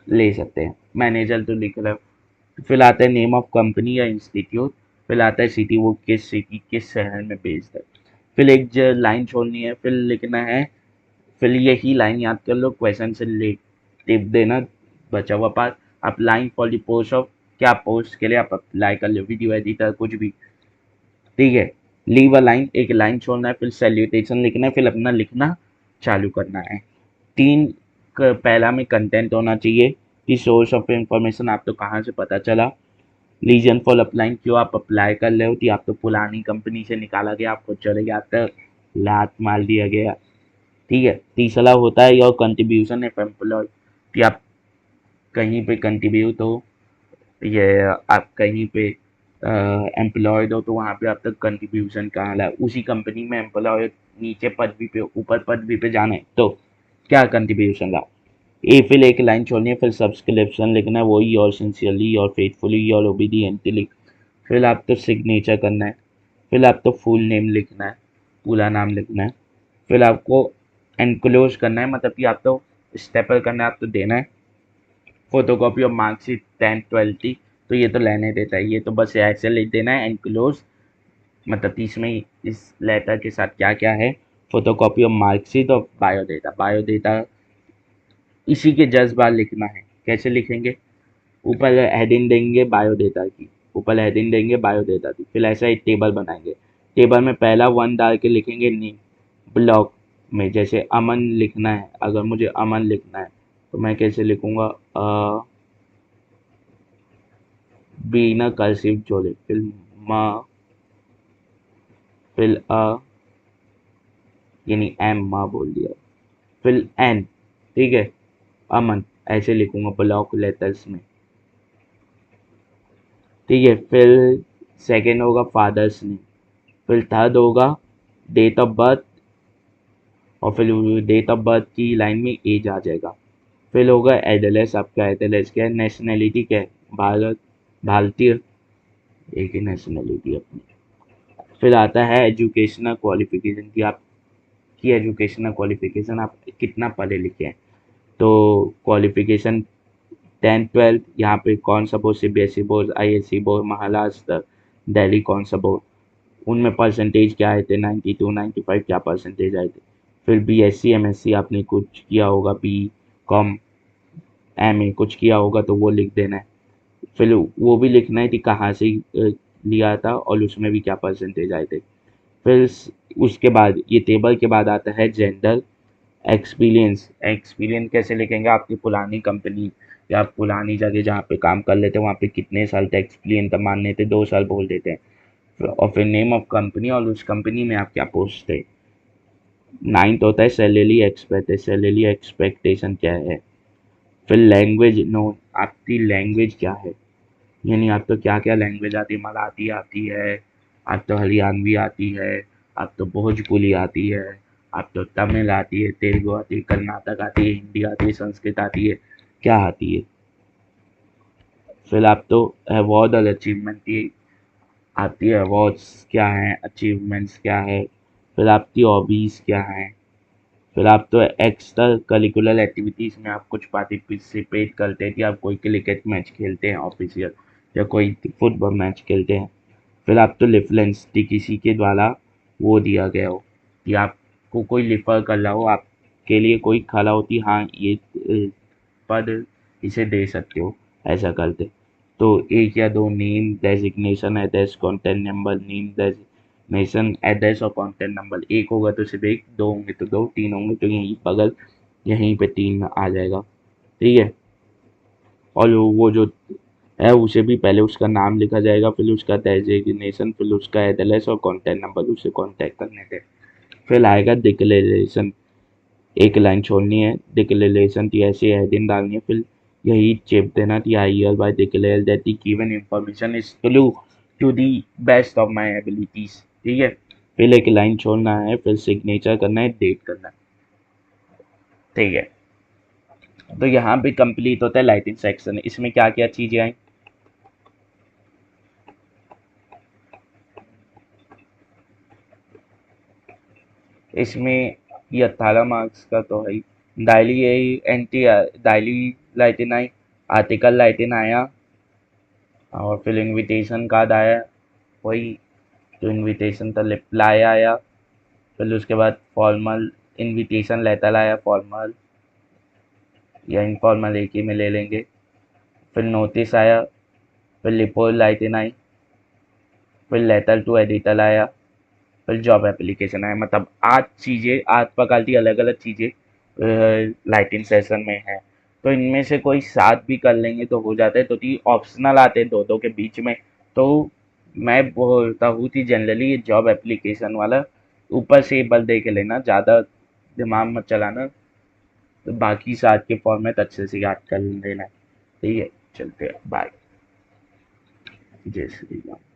ले सकते हैं। मैनेजर तो लिख रहे हो। फिर आता है नेम ऑफ कंपनी या इंस्टीट्यूट। फिर आता है सिटी, वो किस सिटी किस शहर में बेस्ड है। फिर एक लाइन छोड़नी है, फिर लिखना है। फिर यही लाइन याद कर लो, क्वेश्चन से टिप देना, बचा हुआ पार्ट। आप line for the post of, क्या पोस्ट के लिए आप अप्लाई कर लो, वीडियो एडिटर कुछ भी, ठीक है। लीव अ लाइन, एक लाइन छोड़ना है। फिर सैल्यूटेशन लिखना है, फिर अपना लिखना चालू करना है। तीन पहला में कंटेंट होना चाहिए कि सोर्स ऑफ इंफॉर्मेशन, आप तो कहाँ से पता चला। रीजन फॉर अप्लाइंग, क्यों आप अप्लाई कर रहे हो, कि आप तो पुरानी कंपनी से निकाला गया, आपको चले गया तक लात मार दिया गया, ठीक है। तीसरा होता है योर कंट्रीब्यूशन एफ एम्प्लॉय, कि आप कहीं पे कंट्रीब्यूट हो, ये आप कहीं पे एम्प्लॉयड हो तो वहाँ पे आपका कंट्रीब्यूशन कहाँ है, उसी कंपनी में एम्प्लॉय नीचे पदवी पे ऊपर पदवी पे जाना है तो क्या कंट्रीब्यूशन रहा। ए फिर एक लाइन छोड़नी है, फिर सब्सक्रिप्शन लिखना है, वही your sincerely your faithfully your obediently लिख। फिर आपको सिग्नेचर करना है, फिर आपको फुल नेम लिखना है, पूरा नाम लिखना है। फिर आपको एनक्लोज करना है, मतलब कि आपको स्टेपल करना है, आपको देना है photocopy of marksheet 10th 12th की। तो ये तो लेने देता है, ये तो बस ऐसे लिख देना है एनक्लोज, मतलब कि इसमें इस लेटर के साथ क्या क्या है, फोटोकॉपी ऑफ मार्कशीट और बायोडेटा। बायोडेटा इसी के जस्ट बाद लिखना है। कैसे लिखेंगे, ऊपर हेडिंग देंगे बायोडेटा की, ऊपर हेडिंग देंगे बायोडेटा की, फिर ऐसा एक टेबल बनाएंगे। टेबल में पहला वन डाल के लिखेंगे नेम, ब्लॉक में जैसे अमन लिखना है, अगर मुझे अमन लिखना है तो मैं कैसे लिखूंगा, बिना कर्सिव जोड़े, फिर म, फिर यानी एम माँ बोल दिया, फिर एन, ठीक है, अमन ऐसे लिखूंगा ब्लॉक लेटर्स में, ठीक है। फिर सेकेंड होगा फादर्स नेम, फिर थर्ड होगा डेट ऑफ बर्थ, और फिर डेट ऑफ बर्थ की लाइन में एज आ जाएगा। फिर होगा एड्रेस, आपका एड्रेस क्या है, नेशनैलिटी क्या है, भारत, भारतीय, एक ही नेशनैलिटी अपनी। फिर आता है एजुकेशनल क्वालिफिकेशन की, आपकी एजुकेशनल क्वालिफिकेशन आप कितना पढ़े लिखे हैं। तो क्वालिफिकेशन 10th 12th, यहाँ पे कौन सा board, CBSE board, ISC board, Maharashtra, Delhi, कौन सा बोर्ड, उनमें परसेंटेज क्या आए थे, 92 95 क्या परसेंटेज आए थे। फिर बीएससी एमएससी आपने कुछ किया होगा, बी कॉम एमए कुछ किया होगा तो वो लिख देना है। फिर वो भी लिखना है कि कहाँ से लिया था और उसमें भी क्या परसेंटेज आए थे। फिर उसके बाद ये टेबल के बाद आता है जेंडर, एक्सपीरियंस। एक्सपीरियंस कैसे लिखेंगे, आपकी पुरानी कंपनी या पुरानी जगह जहाँ पे काम कर लेते हैं वहाँ पे कितने साल तक एक्सपीरियंस तक मान लेते, 2 साल बोल देते हैं। और फिर नेम ऑफ कंपनी और उस कंपनी में आप क्या पोस्ट थे। नाइन्थ होता है सैलरी एक्सपेक्ट, सैलरी एक्सपेक्टेशन क्या है। फिर लैंग्वेज नोन, आपकी लैंग्वेज क्या है, यानी आपको क्या क्या लैंग्वेज आती है, मराठी आती है, आप तो हरियाणवी आती है, आप तो भोजपुरी आती है, आप तो तमिल आती है, तेलुगु आती है, कर्नाटक आती है, हिंदी आती है, संस्कृत आती है, क्या आती है। फिर आप तो अवार्ड और अचीवमेंट की आती है, अवार्ड्स क्या हैं, अचीवमेंट्स क्या है। फिर आपकी हॉबीज़ क्या हैं। फिर आप तो एक्स्ट्रा करिकुलर एक्टिविटीज़ में आप कुछ पार्टिसिपेट करते हैं कि आप कोई क्रिकेट मैच खेलते हैं ऑफिशियल, या कोई फुटबॉल मैच खेलते हैं। फिर आप तो रेफरेंस कि किसी के द्वारा वो दिया गया हो, कि आपको कोई रेफर कर रहा हो, आपके लिए कोई खड़ा होती, हाँ ये पद इसे दे सकते हो, ऐसा करते। तो एक या दो name, designation, address, contact number, name, designation, address और कॉन्टैक्ट नंबर। एक होगा तो सिर्फ एक, दो होंगे तो दो, तीन होंगे तो यहीं बगल, यहीं पे तीन आ जाएगा, ठीक है। और वो जो है उसे भी पहले उसका नाम लिखा जाएगा, फिर उसका डेजिग्नेशन, फिर उसका एड्रेस और कॉन्टैक्ट नंबर, उसे कॉन्टैक्ट करने थे। फिर आएगा डिक्लेरेशन, एक लाइन छोड़नी है, डिक्लेरेशन की ऐसी हेडिंग डालनी है, फिर यही चेप देना कि I hereby declare that the given information is true to the best of my abilities, ठीक है। फिर एक लाइन छोड़ना है, फिर सिग्नेचर करना है, डेट करना है, ठीक है। तो यहाँ पे कंप्लीट होता है लाइटिंग सेक्शन। इसमें क्या क्या चीजें आई, इसमें ये 18 मार्क्स का तो है ही। डायली यही एंटी, डायली लाइटिन आई, आर्टिकल लाइटिन आया, और फिर इनविटेशन कार्ड आया, वही जो इनविटेशन था, रिप्लाई आया। फिर उसके बाद फॉर्मल इनविटेशन लेटर आया, फॉर्मल या इनफॉर्मल एक ही में ले लेंगे। फिर नोटिस आया, फिर रिपोर्ट लाइटिन आई, फिर लेटर टू एडिटर आया, फिर जॉब एप्लीकेशन आया। मतलब 8 चीज़ें, 8 प्रकार की अलग अलग चीज़ें लाइटिंग सेशन में है। तो इनमें से कोई 7 भी कर लेंगे तो हो जाता है, तो ती ऑप्शनल आते हैं दो दो के बीच में। तो मैं बोलता हूँ कि जनरली ये जॉब एप्लीकेशन वाला ऊपर से एक बार देख लेना, ज़्यादा दिमाग मत चलाना, तो बाकी 7 के फॉर्मेट अच्छे से याद कर लेना। ठीक है, चलते हैं, बाय। जय श्री राम।